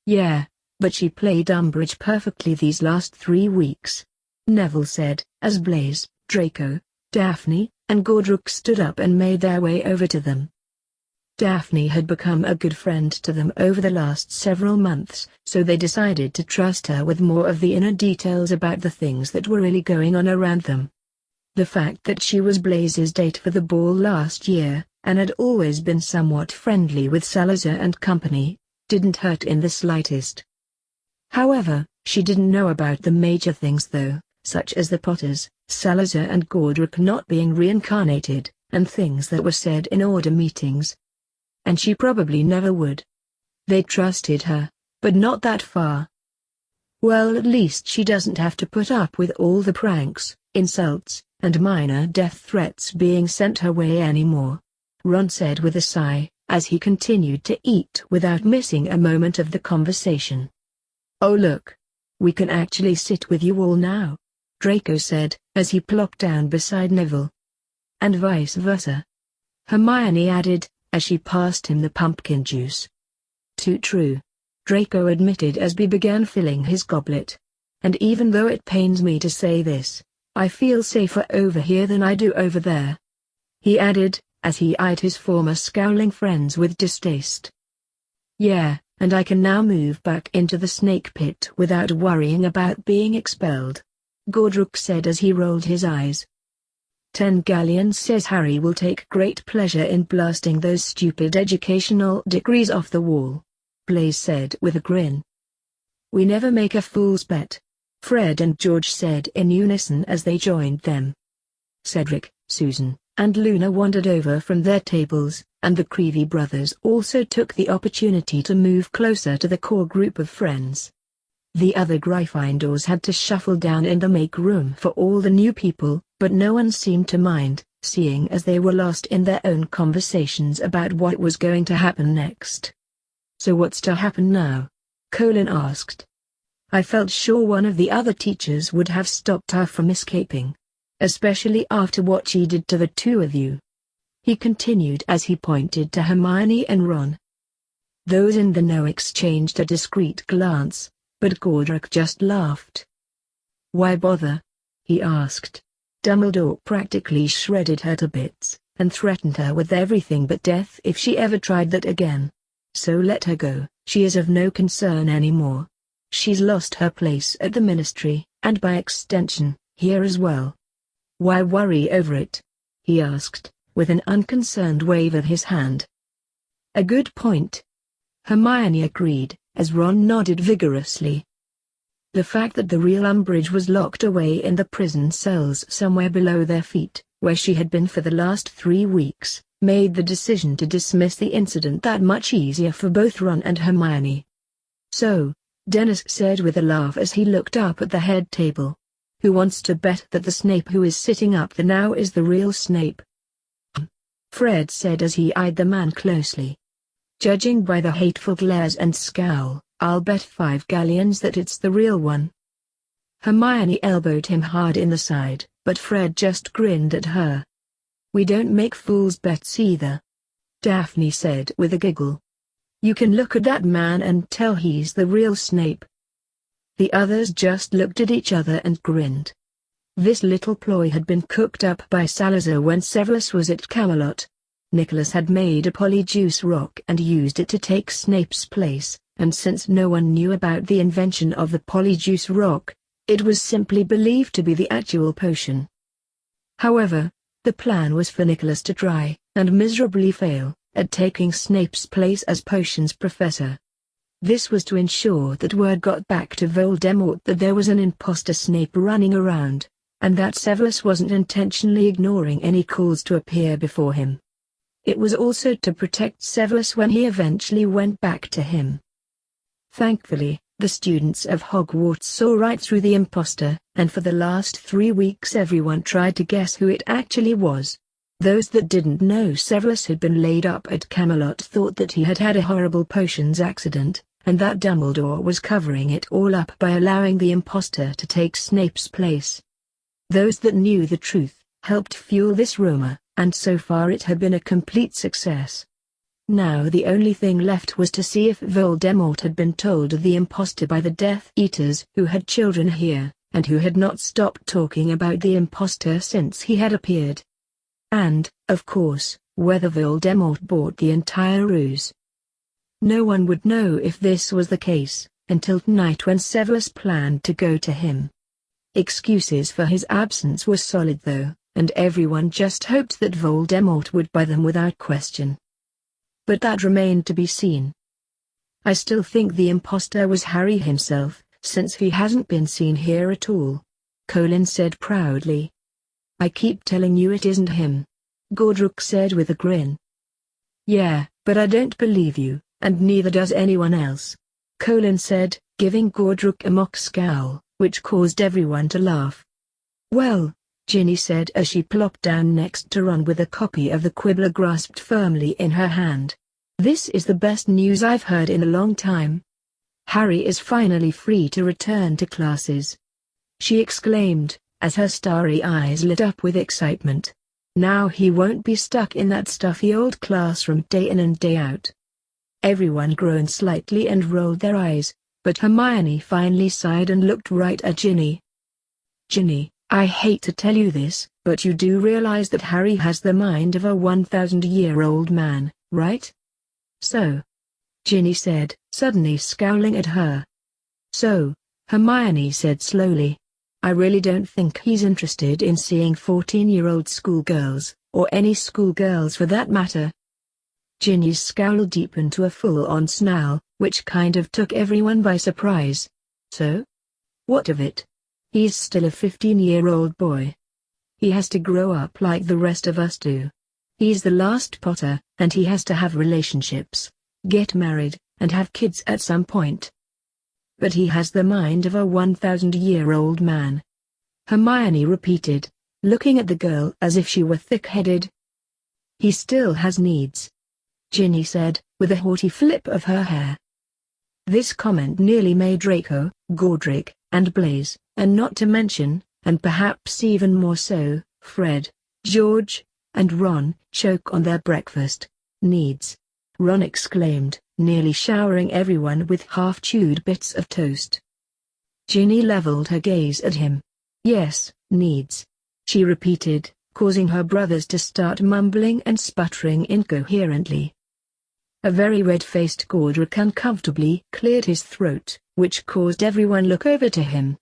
Yeah, but she played Umbridge perfectly these last 3 weeks, Neville said, as Blaise, Draco, Daphne, and Godric stood up and made their way over to them. Daphne had become a good friend to them over the last several months, so they decided to trust her with more of the inner details about the things that were really going on around them. The fact that she was Blaise's date for the ball last year, and had always been somewhat friendly with Salazar and company, didn't hurt in the slightest. However, she didn't know about the major things though, such as the Potters, Salazar and Godric not being reincarnated, and things that were said in order meetings. And she probably never would. They trusted her, but not that far. Well, at least she doesn't have to put up with all the pranks, insults, and minor death threats being sent her way anymore, Ron said with a sigh, as he continued to eat without missing a moment of the conversation. Oh look! We can actually sit with you all now, Draco said, as he plopped down beside Neville. And vice versa, Hermione added, as she passed him the pumpkin juice. Too true, Draco admitted as he began filling his goblet. And even though it pains me to say this, I feel safer over here than I do over there, he added, as he eyed his former scowling friends with distaste. Yeah, and I can now move back into the snake pit without worrying about being expelled," Gordruk said as he rolled his eyes. 10 galleons says Harry will take great pleasure in blasting those stupid educational degrees off the wall," Blaze said with a grin. "We never make a fool's bet," Fred and George said in unison as they joined them. Cedric, Susan, and Luna wandered over from their tables, and the Creevy brothers also took the opportunity to move closer to the core group of friends. The other Gryffindors had to shuffle down in to make room for all the new people, but no one seemed to mind, seeing as they were lost in their own conversations about what was going to happen next. "So what's to happen now?" Colin asked. "I felt sure one of the other teachers would have stopped her from escaping. Especially after what she did to the two of you," he continued as he pointed to Hermione and Ron. Those in the know exchanged a discreet glance, but Gordruk just laughed. "Why bother?" he asked. "Dumbledore practically shredded her to bits, and threatened her with everything but death if she ever tried that again. So let her go, she is of no concern anymore. She's lost her place at the Ministry, and by extension, here as well. Why worry over it?" he asked, with an unconcerned wave of his hand. "A good point," Hermione agreed, as Ron nodded vigorously. The fact that the real Umbridge was locked away in the prison cells somewhere below their feet, where she had been for the last 3 weeks, made the decision to dismiss the incident that much easier for both Ron and Hermione. "So," Dennis said with a laugh as he looked up at the head table, "who wants to bet that the Snape who is sitting up there now is the real Snape?" Fred said as he eyed the man closely. "Judging by the hateful glares and scowl, I'll bet 5 galleons that it's the real one." Hermione elbowed him hard in the side, but Fred just grinned at her. "We don't make fool's bets either," Daphne said with a giggle. "You can look at that man and tell he's the real Snape." The others just looked at each other and grinned. This little ploy had been cooked up by Salazar when Severus was at Camelot. Nicholas had made a polyjuice rock and used it to take Snape's place, and since no one knew about the invention of the polyjuice rock, it was simply believed to be the actual potion. However, the plan was for Nicholas to try, and miserably fail, at taking Snape's place as potions professor. This was to ensure that word got back to Voldemort that there was an imposter Snape running around, and that Severus wasn't intentionally ignoring any calls to appear before him. It was also to protect Severus when he eventually went back to him. Thankfully, the students of Hogwarts saw right through the imposter, and for the last 3 weeks everyone tried to guess who it actually was. Those that didn't know Severus had been laid up at Camelot thought that he had had a horrible potions accident, and that Dumbledore was covering it all up by allowing the imposter to take Snape's place. Those that knew the truth helped fuel this rumor, and so far it had been a complete success. Now the only thing left was to see if Voldemort had been told of the imposter by the Death Eaters who had children here, and who had not stopped talking about the imposter since he had appeared. And, of course, whether Voldemort bought the entire ruse. No one would know if this was the case, until tonight when Severus planned to go to him. Excuses for his absence were solid though, and everyone just hoped that Voldemort would buy them without question. But that remained to be seen. "I still think the imposter was Harry himself, since he hasn't been seen here at all," Colin said proudly. "I keep telling you it isn't him," Gordruk said with a grin. "Yeah, but I don't believe you, and neither does anyone else," Colin said, giving Gordruk a mock scowl, which caused everyone to laugh. "Well," Ginny said as she plopped down next to Ron with a copy of the Quibbler grasped firmly in her hand. "This is the best news I've heard in a long time. Harry is finally free to return to classes," she exclaimed, as her starry eyes lit up with excitement. "Now he won't be stuck in that stuffy old classroom day in and day out." Everyone groaned slightly and rolled their eyes, but Hermione finally sighed and looked right at Ginny. "Ginny, I hate to tell you this, but you do realize that Harry has the mind of a 1,000-year-old man, right?" "So?" Ginny said, suddenly scowling at her. So, Hermione said slowly. I really don't think he's interested in seeing 14-year-old schoolgirls, or any schoolgirls for that matter. Ginny's scowl deepened to a full-on snarl, which kind of took everyone by surprise. So? What of it? He's still a 15-year-old boy. He has to grow up like the rest of us do. He's the last Potter, and he has to have relationships, get married, and have kids at some point. But he has the mind of a 1,000-year-old man. Hermione repeated, looking at the girl as if she were thick-headed. He still has needs, Ginny said, with a haughty flip of her hair. This comment nearly made Draco, Godric, and Blaise, and not to mention, and perhaps even more so, Fred, George, and Ron, choke on their breakfast. Needs, Ron exclaimed, nearly showering everyone with half-chewed bits of toast. Ginny leveled her gaze at him. Yes, needs, she repeated, causing her brothers to start mumbling and sputtering incoherently. A very red-faced Godric uncomfortably cleared his throat, which caused everyone look over to him.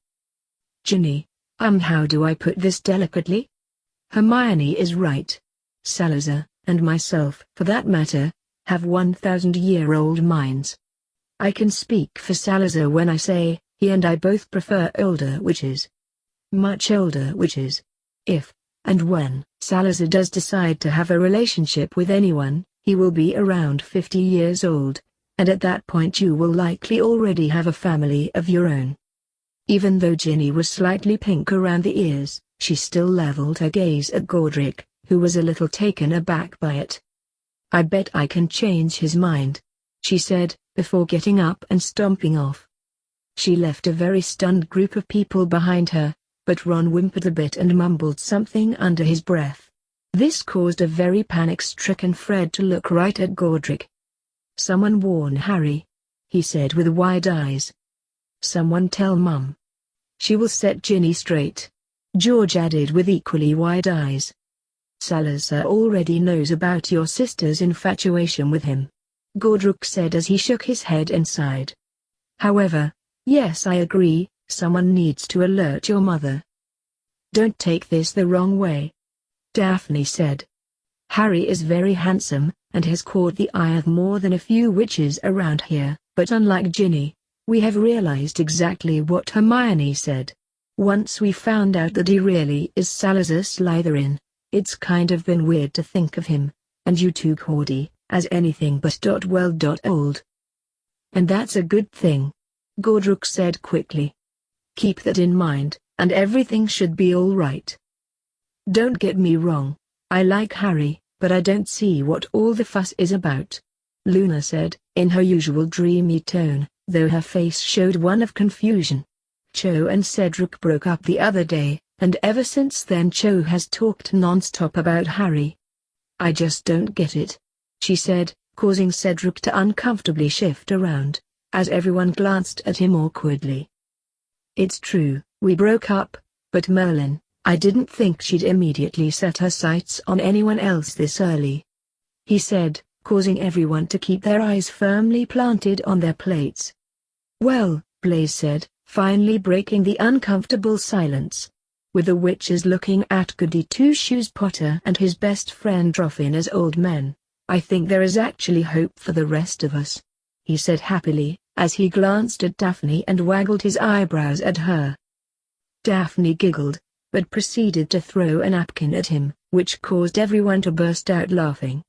Ginny, how do I put this delicately? Hermione is right. Salazar, and myself, for that matter, have 1,000-year-old minds. I can speak for Salazar when I say, he and I both prefer older witches. Much older witches. If, and when, Salazar does decide to have a relationship with anyone, he will be around 50 years old, and at that point you will likely already have a family of your own. Even though Ginny was slightly pink around the ears, she still leveled her gaze at Godric, who was a little taken aback by it. I bet I can change his mind, she said, before getting up and stomping off. She left a very stunned group of people behind her, but Ron whimpered a bit and mumbled something under his breath. This caused a very panic-stricken Fred to look right at Godric. Someone warn Harry, he said with wide eyes. Someone tell Mum. She will set Ginny straight, George added with equally wide eyes. Salazar already knows about your sister's infatuation with him, Godric said as he shook his head and sighed. However, yes, I agree, someone needs to alert your mother. Don't take this the wrong way, Daphne said. Harry is very handsome, and has caught the eye of more than a few witches around here, but unlike Ginny, we have realized exactly what Hermione said. Once we found out that he really is Salazar Slytherin, it's kind of been weird to think of him, and you two Cordy, as anything but old. And that's a good thing, Godric said quickly. Keep that in mind, and everything should be all right. Don't get me wrong, I like Harry, but I don't see what all the fuss is about, Luna said, in her usual dreamy tone, though her face showed one of confusion. Cho and Cedric broke up the other day, and ever since then Cho has talked non-stop about Harry. I just don't get it, she said, causing Cedric to uncomfortably shift around, as everyone glanced at him awkwardly. It's true, we broke up, but Merlin, I didn't think she'd immediately set her sights on anyone else this early, he said, causing everyone to keep their eyes firmly planted on their plates. Well, Blaise said, finally breaking the uncomfortable silence. With the witches looking at Goody Two-Shoes Potter and his best friend Ruffin as old men, I think there is actually hope for the rest of us, he said happily, as he glanced at Daphne and waggled his eyebrows at her. Daphne giggled, but proceeded to throw a napkin at him, which caused everyone to burst out laughing.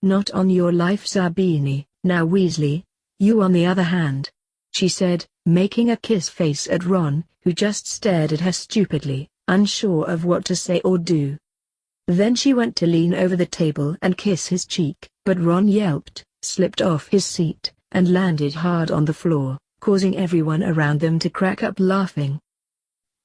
Not on your life, Zabini. Now Weasley, you on the other hand, she said, making a kiss face at Ron, who just stared at her stupidly, unsure of what to say or do. Then she went to lean over the table and kiss his cheek, but Ron yelped, slipped off his seat, and landed hard on the floor, causing everyone around them to crack up laughing.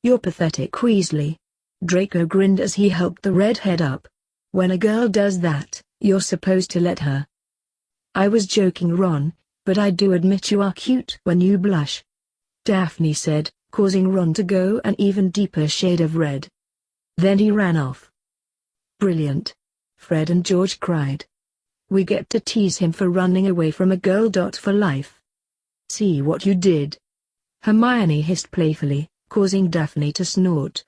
You're pathetic, Weasley. Draco grinned as he helped the redhead up. When a girl does that, you're supposed to let her. I was joking, Ron, but I do admit you are cute when you blush, Daphne said, causing Ron to go an even deeper shade of red. Then he ran off. Brilliant, Fred and George cried. We get to tease him for running away from a girl. For life. See what you did. Hermione hissed playfully, causing Daphne to snort.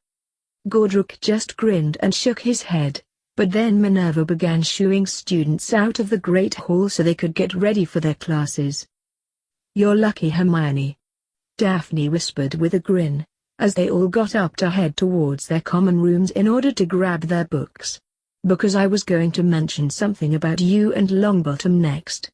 Godric just grinned and shook his head, but then Minerva began shooing students out of the Great Hall so they could get ready for their classes. You're lucky, Hermione, Daphne whispered with a grin, as they all got up to head towards their common rooms in order to grab their books. Because I was going to mention something about you and Longbottom next.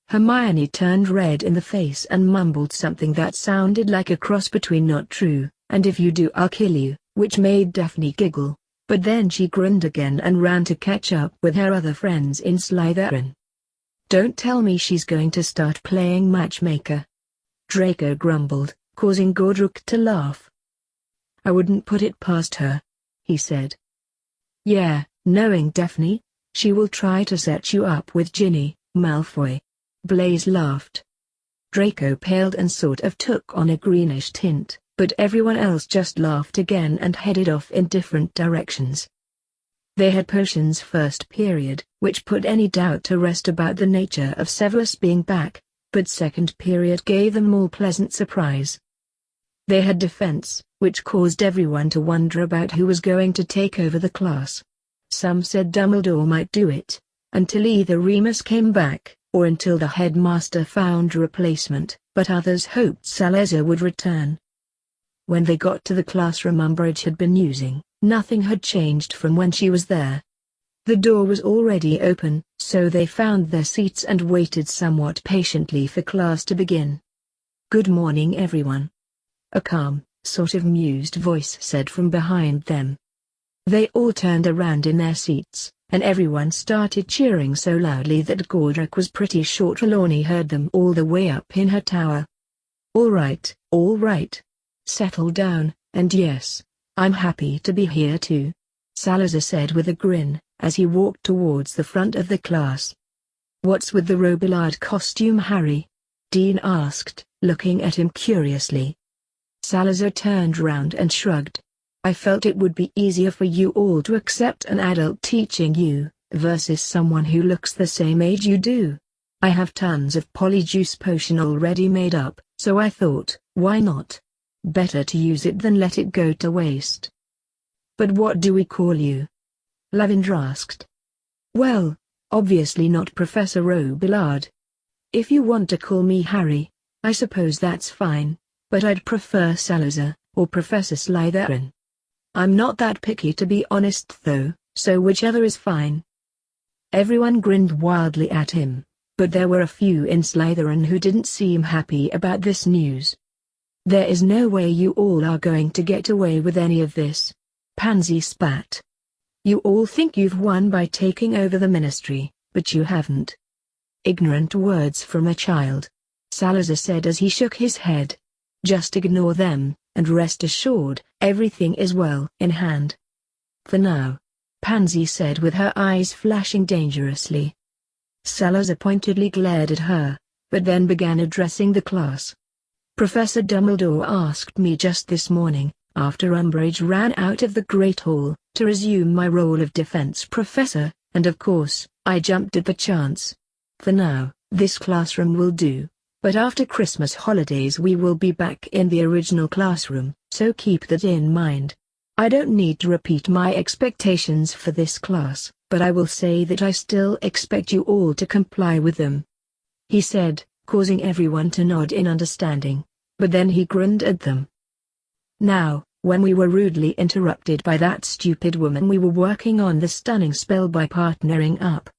Hermione turned red in the face and mumbled something that sounded like a cross between "not true" and "if you do I'll kill you," which made Daphne giggle, but then she grinned again and ran to catch up with her other friends in Slytherin. Don't tell me she's going to start playing matchmaker, Draco grumbled, causing Godric to laugh. I wouldn't put it past her, he said. Yeah, knowing Daphne, she will try to set you up with Ginny, Malfoy. Blaise laughed. Draco paled and sort of took on a greenish tint, but everyone else just laughed again and headed off in different directions. They had potions first period, which put any doubt to rest about the nature of Severus being back, but second period gave them all pleasant surprise. They had defense, which caused everyone to wonder about who was going to take over the class. Some said Dumbledore might do it, until either Remus came back, or until the headmaster found a replacement, but others hoped Salazar would return. When they got to the classroom Umbridge had been using, nothing had changed from when she was there. The door was already open, so they found their seats and waited somewhat patiently for class to begin. Good morning, everyone. A calm, sort of amused voice said from behind them. They all turned around in their seats, and everyone started cheering so loudly that Godric was pretty sure Trelawney heard them all the way up in her tower. All right, settle down, and yes, I'm happy to be here too, Salazar said with a grin, as he walked towards the front of the class. What's with the Robillard costume, Harry? Dean asked, looking at him curiously. Salazar turned round and shrugged. I felt it would be easier for you all to accept an adult teaching you, versus someone who looks the same age you do. I have tons of polyjuice potion already made up, so I thought, why not? Better to use it than let it go to waste. But what do we call you? Lavender asked. Well, obviously not Professor Robillard. If you want to call me Harry, I suppose that's fine, but I'd prefer Salazar, or Professor Slytherin. I'm not that picky to be honest though, so whichever is fine. Everyone grinned wildly at him, but there were a few in Slytherin who didn't seem happy about this news. There is no way you all are going to get away with any of this, Pansy spat. You all think you've won by taking over the ministry, but you haven't. Ignorant words from a child, Salazar said as he shook his head. Just ignore them, and rest assured, everything is well in hand. For now, Pansy said with her eyes flashing dangerously. Salazar pointedly glared at her, but then began addressing the class. Professor Dumbledore asked me just this morning, after Umbridge ran out of the Great Hall, to resume my role of defense professor, and of course, I jumped at the chance. For now, this classroom will do, but after Christmas holidays we will be back in the original classroom, so keep that in mind. I don't need to repeat my expectations for this class, but I will say that I still expect you all to comply with them, he said, causing everyone to nod in understanding, but then he grinned at them. Now, when we were rudely interrupted by that stupid woman, we were working on the stunning spell by partnering up.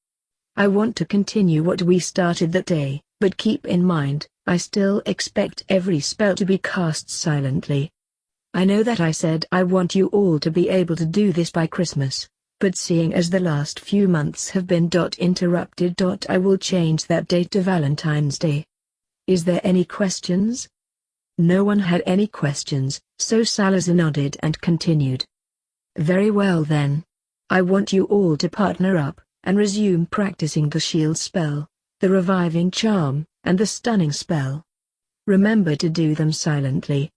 I want to continue what we started that day, but keep in mind, I still expect every spell to be cast silently. I know that I said I want you all to be able to do this by Christmas, but seeing as the last few months have been interrupted, I will change that date to Valentine's Day. Is there any questions? No one had any questions, so Salazar nodded and continued. Very well then. I want you all to partner up, and resume practicing the shield spell, the reviving charm, and the stunning spell. Remember to do them silently.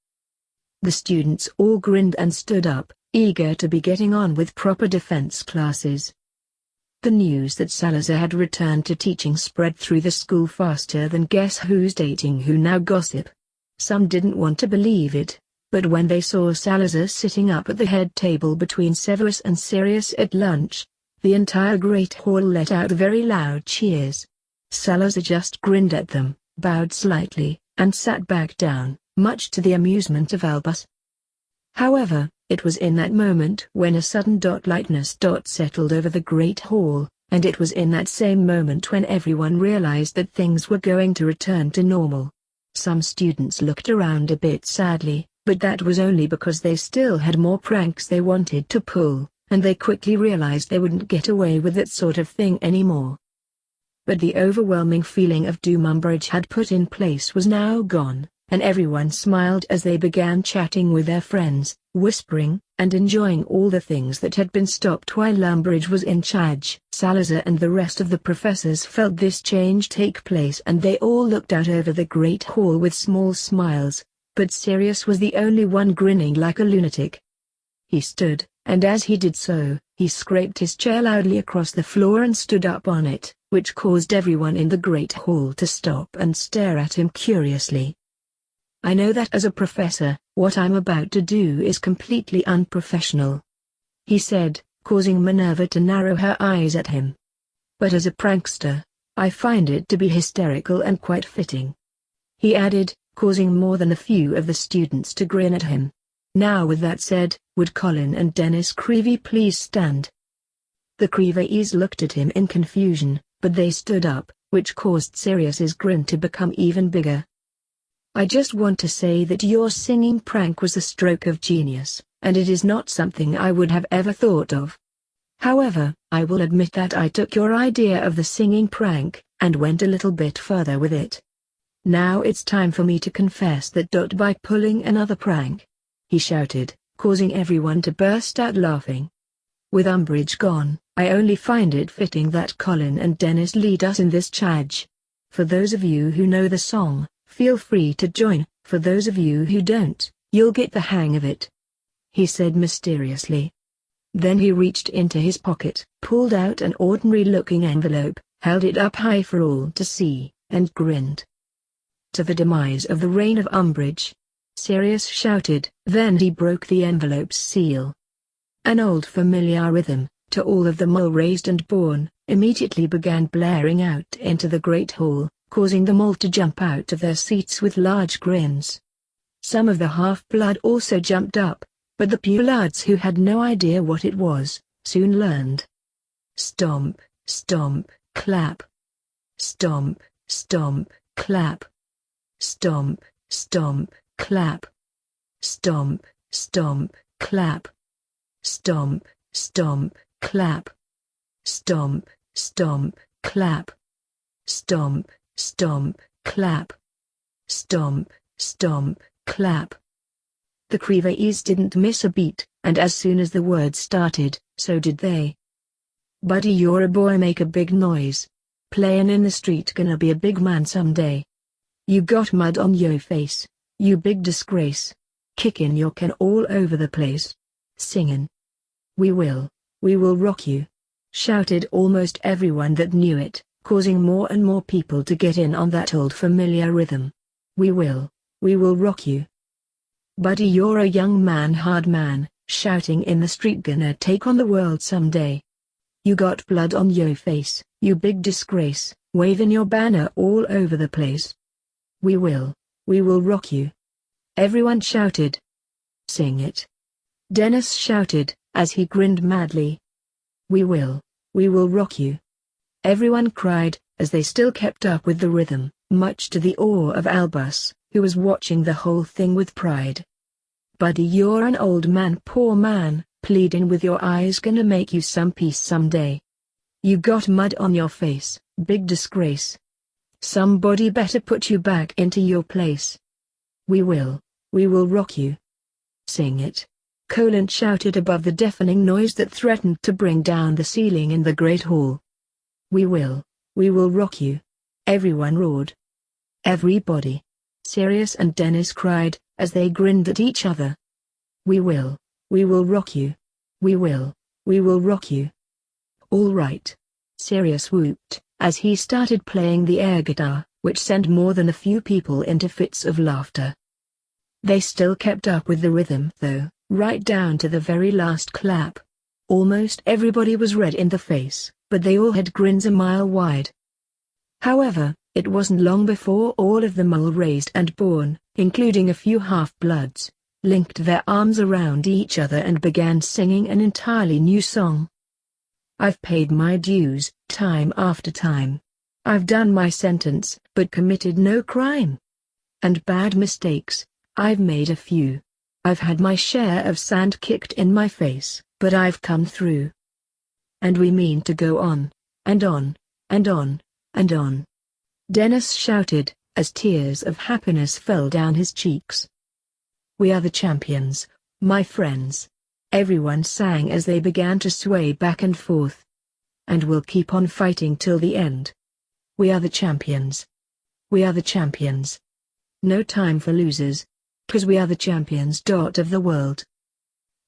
The students all grinned and stood up, eager to be getting on with proper defense classes. The news that Salazar had returned to teaching spread through the school faster than Guess Who's Dating Who now gossip. Some didn't want to believe it, but when they saw Salazar sitting up at the head table between Severus and Sirius at lunch, the entire great hall let out very loud cheers. Salazar just grinned at them, bowed slightly, and sat back down, much to the amusement of Albus. However, it was in that moment when a sudden lightness settled over the great hall, and it was in that same moment when everyone realized that things were going to return to normal. Some students looked around a bit sadly, but that was only because they still had more pranks they wanted to pull, and they quickly realized they wouldn't get away with that sort of thing anymore. But the overwhelming feeling of doom Umbridge had put in place was now gone, and everyone smiled as they began chatting with their friends, whispering, and enjoying all the things that had been stopped while Umbridge was in charge. Salazar and the rest of the professors felt this change take place, and they all looked out over the great hall with small smiles, but Sirius was the only one grinning like a lunatic. He stood, and as he did so, he scraped his chair loudly across the floor and stood up on it, which caused everyone in the great hall to stop and stare at him curiously. I know that as a professor, what I'm about to do is completely unprofessional, he said, causing Minerva to narrow her eyes at him. But as a prankster, I find it to be hysterical and quite fitting, he added, causing more than a few of the students to grin at him. Now with that said, would Colin and Dennis Creevey please stand? The Creeveys looked at him in confusion, but they stood up, which caused Sirius's grin to become even bigger. I just want to say that your singing prank was a stroke of genius, and it is not something I would have ever thought of. However, I will admit that I took your idea of the singing prank, and went a little bit further with it. Now it's time for me to confess that by pulling another prank, he shouted, causing everyone to burst out laughing. With Umbridge gone, I only find it fitting that Colin and Dennis lead us in this charge. For those of you who know the song, feel free to join. For those of you who don't, you'll get the hang of it, he said mysteriously. Then he reached into his pocket, pulled out an ordinary-looking envelope, held it up high for all to see, and grinned. To the demise of the reign of Umbridge, Sirius shouted. Then he broke the envelope's seal. An old familiar rhythm, to all of them all raised and born, immediately began blaring out into the great hall, causing them all to jump out of their seats with large grins. Some of the half-blood also jumped up, but the Poulards who had no idea what it was, soon learned. Stomp, stomp, clap. Stomp, stomp, clap. Stomp, stomp, clap. Stomp, stomp, clap. Stomp, stomp, clap. Stomp, stomp, clap. Stomp, stomp, clap. Stomp, stomp, clap. The Creeveys didn't miss a beat, and as soon as the word started, so did they. Buddy, you're a boy, make a big noise. Playin' in the street, gonna be a big man someday. You got mud on yo' face, you big disgrace. Kickin' your can all over the place. Singin'. We will rock you, shouted almost everyone that knew it, causing more and more people to get in on that old familiar rhythm. We will rock you. Buddy, you're a young man, hard man, shouting in the street, gonna take on the world someday. You got blood on yo' face, you big disgrace, waving your banner all over the place. We will rock you. Everyone shouted. Sing it. Dennis shouted, as he grinned madly. We will rock you. Everyone cried, as they still kept up with the rhythm, much to the awe of Albus, who was watching the whole thing with pride. Buddy, you're an old man, poor man, pleading with your eyes, gonna make you some peace someday. You got mud on your face, big disgrace. Somebody better put you back into your place. We will rock you. Sing it. Colin shouted above the deafening noise that threatened to bring down the ceiling in the great hall. We will rock you. Everyone roared. Everybody. Sirius and Dennis cried, as they grinned at each other. We will rock you. We will rock you. All right, Sirius whooped, as he started playing the air guitar, which sent more than a few people into fits of laughter. They still kept up with the rhythm though, right down to the very last clap. Almost everybody was red in the face, but they all had grins a mile wide. However, it wasn't long before all of them, all raised and born, including a few half-bloods, linked their arms around each other and began singing an entirely new song. I've paid my dues, time after time. I've done my sentence, but committed no crime. And bad mistakes, I've made a few. I've had my share of sand kicked in my face, but I've come through. And we mean to go on, and on, and on, and on. Dennis shouted, as tears of happiness fell down his cheeks. We are the champions, my friends. Everyone sang as they began to sway back and forth. And we'll keep on fighting till the end. We are the champions. We are the champions. No time for losers. 'Cause we are the champions. Of the world.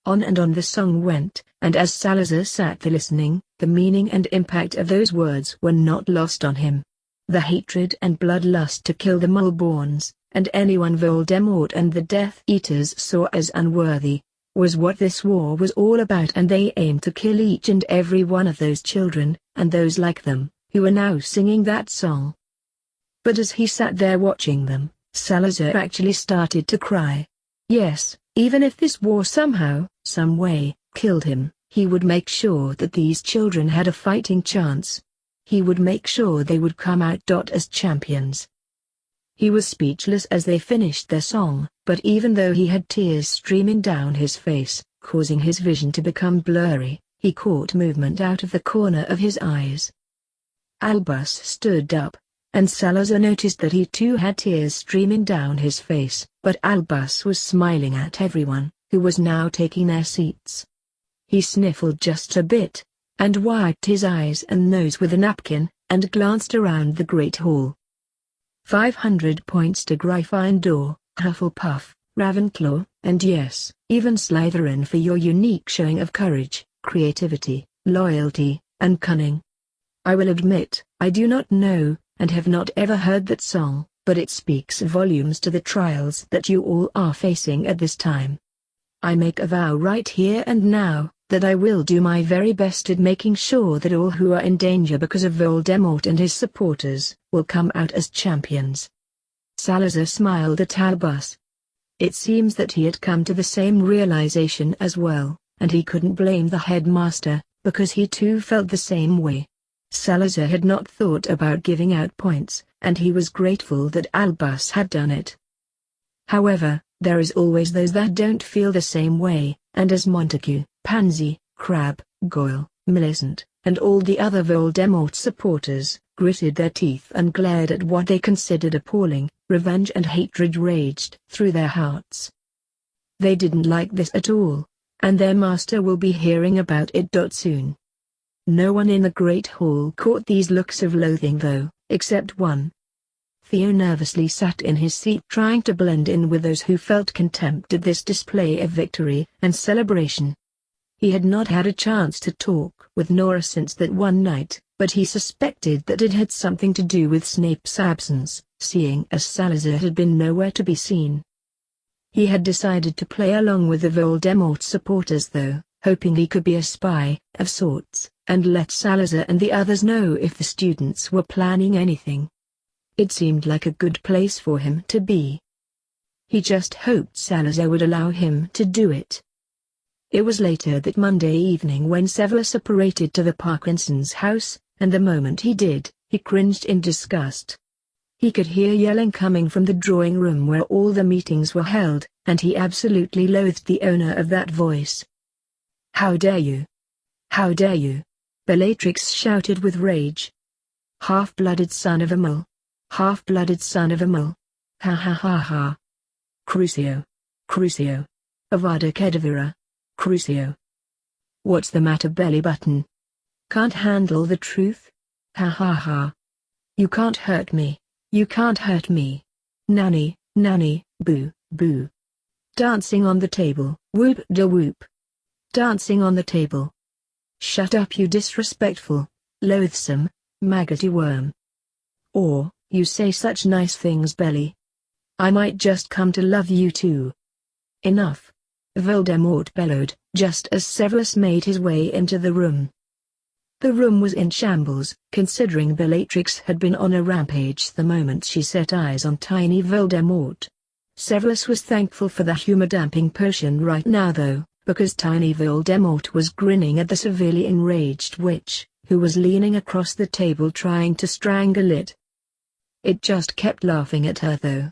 On and on the song went, and as Salazar sat there listening, the meaning and impact of those words were not lost on him. The hatred and bloodlust to kill the Mulborns, and anyone Voldemort and the Death Eaters saw as unworthy, was what this war was all about, and they aimed to kill each and every one of those children, and those like them, who were now singing that song. But as he sat there watching them, Salazar actually started to cry. Yes, even if this war somehow, some way, killed him, he would make sure that these children had a fighting chance. He would make sure they would come out as champions. He was speechless as they finished their song, but even though he had tears streaming down his face, causing his vision to become blurry, he caught movement out of the corner of his eyes. Albus stood up, and Salazar noticed that he too had tears streaming down his face, but Albus was smiling at everyone, who was now taking their seats. He sniffled just a bit, and wiped his eyes and nose with a napkin, and glanced around the great hall. 500 points to Gryffindor, Hufflepuff, Ravenclaw, and yes, even Slytherin for your unique showing of courage, creativity, loyalty, and cunning. I will admit, I do not know, and have not ever heard that song, but it speaks volumes to the trials that you all are facing at this time. I make a vow right here and now, that I will do my very best at making sure that all who are in danger because of Voldemort and his supporters, will come out as champions. Salazar smiled at Albus. It seems that he had come to the same realization as well, and he couldn't blame the headmaster, because he too felt the same way. Salazar had not thought about giving out points, and he was grateful that Albus had done it. However, there is always those that don't feel the same way, and as Montague, Pansy, Crabbe, Goyle, Millicent, and all the other Voldemort supporters, gritted their teeth and glared at what they considered appalling, revenge and hatred raged through their hearts. They didn't like this at all, and their master will be hearing about it soon. No one in the Great Hall caught these looks of loathing though, except one. Theo nervously sat in his seat trying to blend in with those who felt contempt at this display of victory and celebration. He had not had a chance to talk with Nora since that one night, but he suspected that it had something to do with Snape's absence, seeing as Salazar had been nowhere to be seen. He had decided to play along with the Voldemort supporters though, hoping he could be a spy, of sorts, and let Salazar and the others know if the students were planning anything. It seemed like a good place for him to be. He just hoped Salazar would allow him to do it. It was later that Monday evening when Severus apparated to the Parkinson's house, and the moment he did, he cringed in disgust. He could hear yelling coming from the drawing room where all the meetings were held, and he absolutely loathed the owner of that voice. "How dare you! How dare you!" Bellatrix shouted with rage. "Half-blooded son of a mole! Half-blooded son of a mole! Ha ha ha ha! Crucio! Crucio! Avada Kedavra! Crucio! What's the matter, belly button? Can't handle the truth? Ha ha ha! You can't hurt me! You can't hurt me! Nanny, nanny, boo, boo! Dancing on the table, whoop-de-whoop! Dancing on the table! Shut up, you disrespectful! Loathsome, maggoty worm. Or, you say such nice things, Belly. I might just come to love you too. Enough. Voldemort bellowed, just as Severus made his way into the room. The room was in shambles, considering Bellatrix had been on a rampage the moment she set eyes on tiny Voldemort. Severus was thankful for the humor-damping potion right now though, because tiny Voldemort was grinning at the severely enraged witch, who was leaning across the table trying to strangle it. It just kept laughing at her though.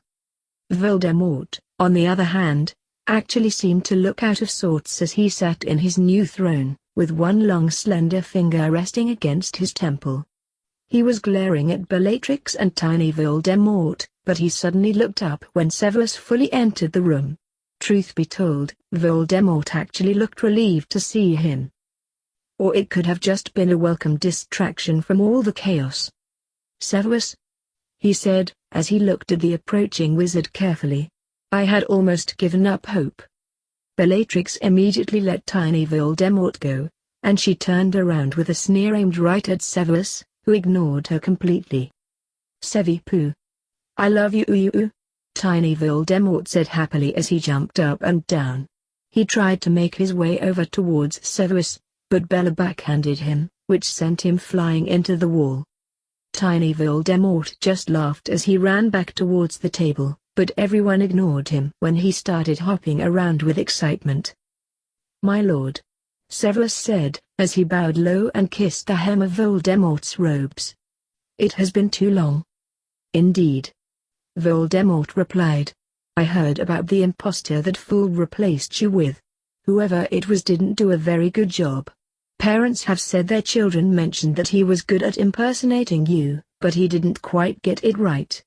Voldemort, on the other hand, actually seemed to look out of sorts as he sat in his new throne, with one long slender finger resting against his temple. He was glaring at Bellatrix and tiny Voldemort, but he suddenly looked up when Severus fully entered the room. Truth be told, Voldemort actually looked relieved to see him. Or it could have just been a welcome distraction from all the chaos. "Severus," he said, as he looked at the approaching wizard carefully. "I had almost given up hope." Bellatrix immediately let tiny Voldemort go, and she turned around with a sneer aimed right at Severus, who ignored her completely. "Sevy poo. I love you, tiny Voldemort said happily as he jumped up and down. He tried to make his way over towards Severus, but Bella backhanded him, which sent him flying into the wall. Tiny Voldemort just laughed as he ran back towards the table, but everyone ignored him when he started hopping around with excitement. "My lord," Severus said, as he bowed low and kissed the hem of Voldemort's robes. "It has been too long." "Indeed," Voldemort replied. "I heard about the impostor that fool replaced you with. Whoever it was didn't do a very good job. Parents have said their children mentioned that he was good at impersonating you, but he didn't quite get it right."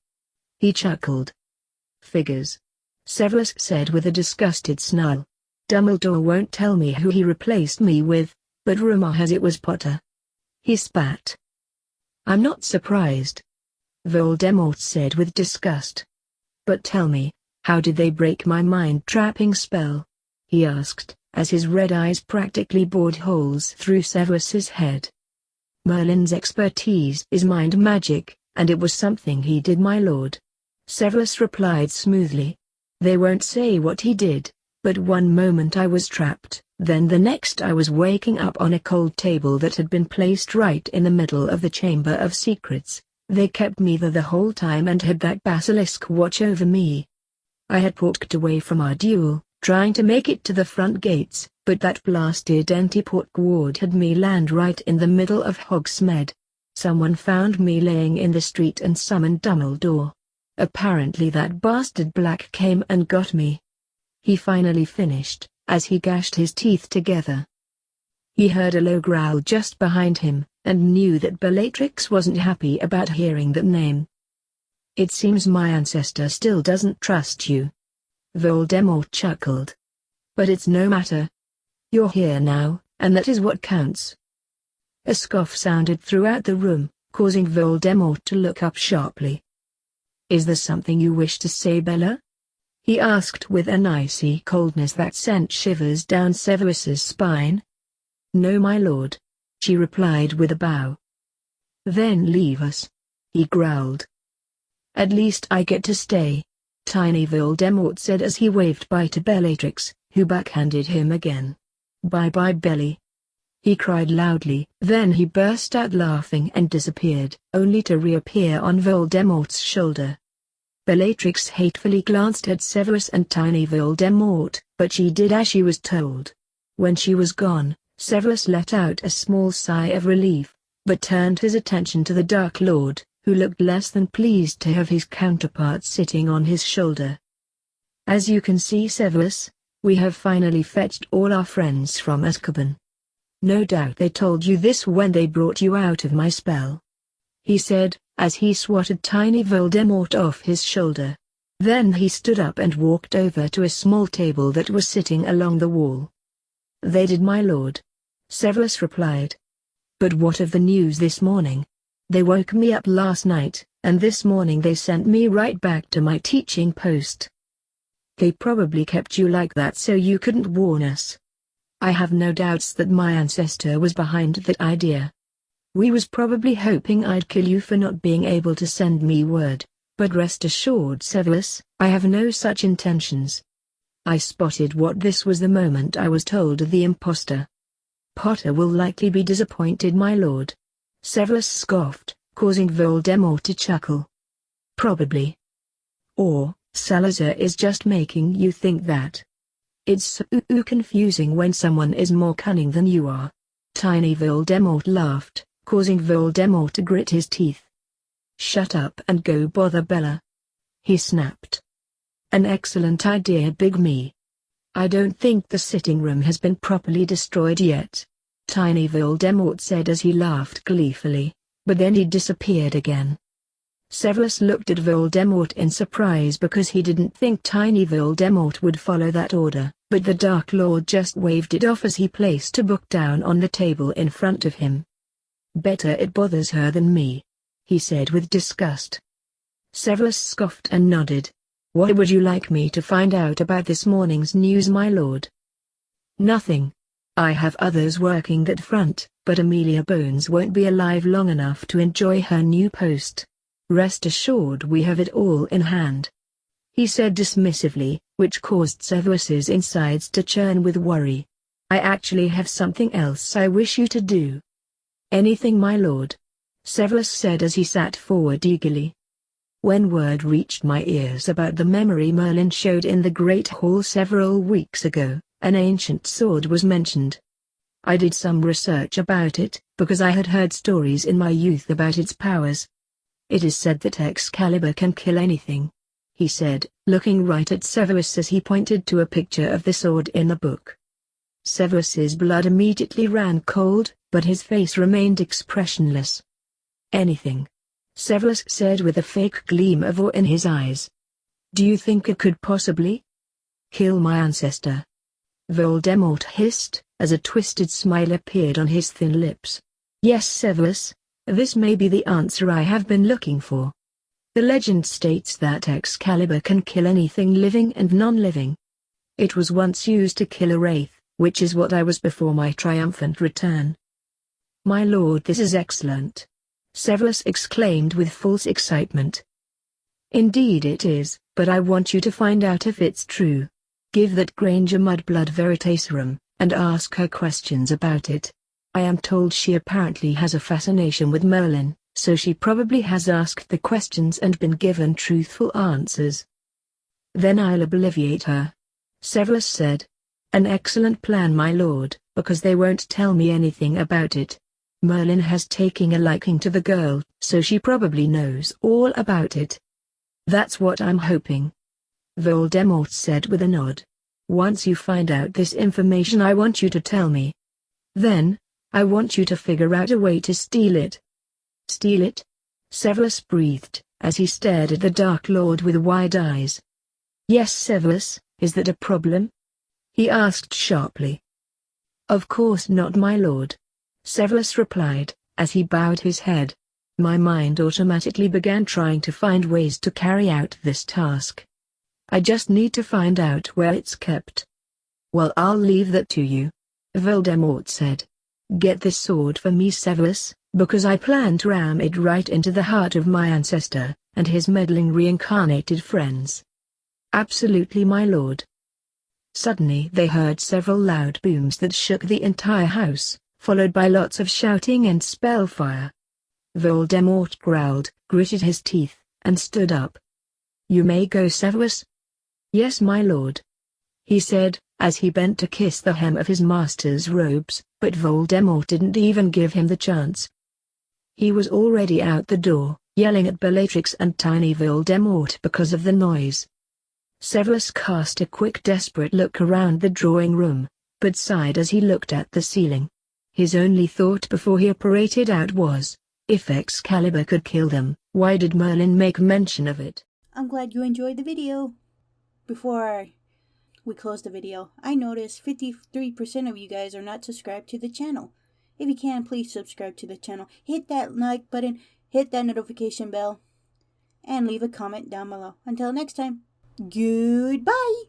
He chuckled. "Figures," Severus said with a disgusted snarl. "Dumbledore won't tell me who he replaced me with, but rumor has it was Potter." He spat. "I'm not surprised," Voldemort said with disgust. "But tell me, how did they break my mind-trapping spell?" he asked, as his red eyes practically bored holes through Severus's head. "Merlin's expertise is mind magic, and it was something he did, my lord," Severus replied smoothly. "They won't say what he did, but one moment I was trapped, then the next I was waking up on a cold table that had been placed right in the middle of the Chamber of Secrets. They kept me there the whole time and had that basilisk watch over me. I had walked away from our duel, trying to make it to the front gates, but that blasted Antiport ward had me land right in the middle of Hogsmeade. Someone found me laying in the street and summoned Dumbledore. Apparently that bastard Black came and got me." He finally finished, as he gashed his teeth together. He heard a low growl just behind him, and knew that Bellatrix wasn't happy about hearing that name. "It seems my ancestor still doesn't trust you," Voldemort chuckled. "But it's no matter. You're here now, and that is what counts." A scoff sounded throughout the room, causing Voldemort to look up sharply. "Is there something you wish to say, Bella?" he asked with an icy coldness that sent shivers down Severus's spine. "No, my lord," she replied with a bow. "Then leave us," he growled. "At least I get to stay," tiny Voldemort said as he waved bye to Bellatrix, who backhanded him again. "Bye-bye, Belly," he cried loudly. Then he burst out laughing and disappeared, only to reappear on Voldemort's shoulder. Bellatrix hatefully glanced at Severus and tiny Voldemort, but she did as she was told. When she was gone, Severus let out a small sigh of relief, but turned his attention to the Dark Lord, who looked less than pleased to have his counterpart sitting on his shoulder. "As you can see, Severus, we have finally fetched all our friends from Azkaban. No doubt they told you this when they brought you out of my spell," he said, as he swatted tiny Voldemort off his shoulder. Then he stood up and walked over to a small table that was sitting along the wall. "They did, my lord," Severus replied. "But what of the news this morning? They woke me up last night, and this morning they sent me right back to my teaching post." "They probably kept you like that so you couldn't warn us. I have no doubts that my ancestor was behind that idea," We was probably hoping I'd kill you for not being able to send me word, but rest assured Severus, I have no such intentions. I spotted what this was the moment I was told of the impostor. Potter will likely be disappointed, my lord. Severus scoffed, causing Voldemort to chuckle. Probably. Or, Salazar is just making you think that. It's so confusing when someone is more cunning than you are. Tiny Voldemort laughed, causing Voldemort to grit his teeth. Shut up and go bother Bella. He snapped. An excellent idea, Big Me. I don't think the sitting room has been properly destroyed yet. Tiny Voldemort said as he laughed gleefully, but then he disappeared again. Severus looked at Voldemort in surprise because he didn't think Tiny Voldemort would follow that order, but the Dark Lord just waved it off as he placed a book down on the table in front of him. Better it bothers her than me, he said with disgust. Severus scoffed and nodded. What would you like me to find out about this morning's news, my lord? Nothing. I have others working that front, but Amelia Bones won't be alive long enough to enjoy her new post. Rest assured we have it all in hand. He said dismissively, which caused Severus's insides to churn with worry. I actually have something else I wish you to do. Anything, my lord? Severus said as he sat forward eagerly. When word reached my ears about the memory Merlin showed in the Great Hall several weeks ago, an ancient sword was mentioned. I did some research about it, because I had heard stories in my youth about its powers. It is said that Excalibur can kill anything, he said, looking right at Severus as he pointed to a picture of the sword in the book. Severus's blood immediately ran cold, but his face remained expressionless. Anything, Severus said with a fake gleam of awe in his eyes. Do you think it could possibly kill my ancestor? Voldemort hissed, as a twisted smile appeared on his thin lips. Yes, Severus, this may be the answer I have been looking for. The legend states that Excalibur can kill anything living and non-living. It was once used to kill a wraith, which is what I was before my triumphant return. My lord, this is excellent, Severus exclaimed with false excitement. Indeed it is, but I want you to find out if it's true. Give that Granger Mudblood Veritaserum, and ask her questions about it. I am told she apparently has a fascination with Merlin, so she probably has asked the questions and been given truthful answers. Then I'll obliviate her, Severus said. An excellent plan, my lord, because they won't tell me anything about it. Merlin has taken a liking to the girl, so she probably knows all about it. That's what I'm hoping, Voldemort said with a nod. Once you find out this information, I want you to tell me. Then, I want you to figure out a way to steal it. Steal it? Severus breathed, as he stared at the Dark Lord with wide eyes. Yes, Severus, is that a problem? He asked sharply. Of course not, my lord, Severus replied, as he bowed his head. My mind automatically began trying to find ways to carry out this task. I just need to find out where it's kept. Well, I'll leave that to you, Voldemort said. Get this sword for me, Severus, because I plan to ram it right into the heart of my ancestor, and his meddling reincarnated friends. Absolutely, my lord. Suddenly they heard several loud booms that shook the entire house, followed by lots of shouting and spellfire. Voldemort growled, gritted his teeth, and stood up. You may go, Severus. Yes, my lord, he said, as he bent to kiss the hem of his master's robes, but Voldemort didn't even give him the chance. He was already out the door, yelling at Bellatrix and Tiny Voldemort because of the noise. Severus cast a quick desperate look around the drawing room, but sighed as he looked at the ceiling. His only thought before he apparated out was, if Excalibur could kill them, why did Merlin make mention of it? I'm glad you enjoyed the video. Before we close the video, I noticed 53% of you guys are not subscribed to the channel. If you can, please subscribe to the channel. Hit that like button, hit that notification bell, and leave a comment down below. Until next time, goodbye!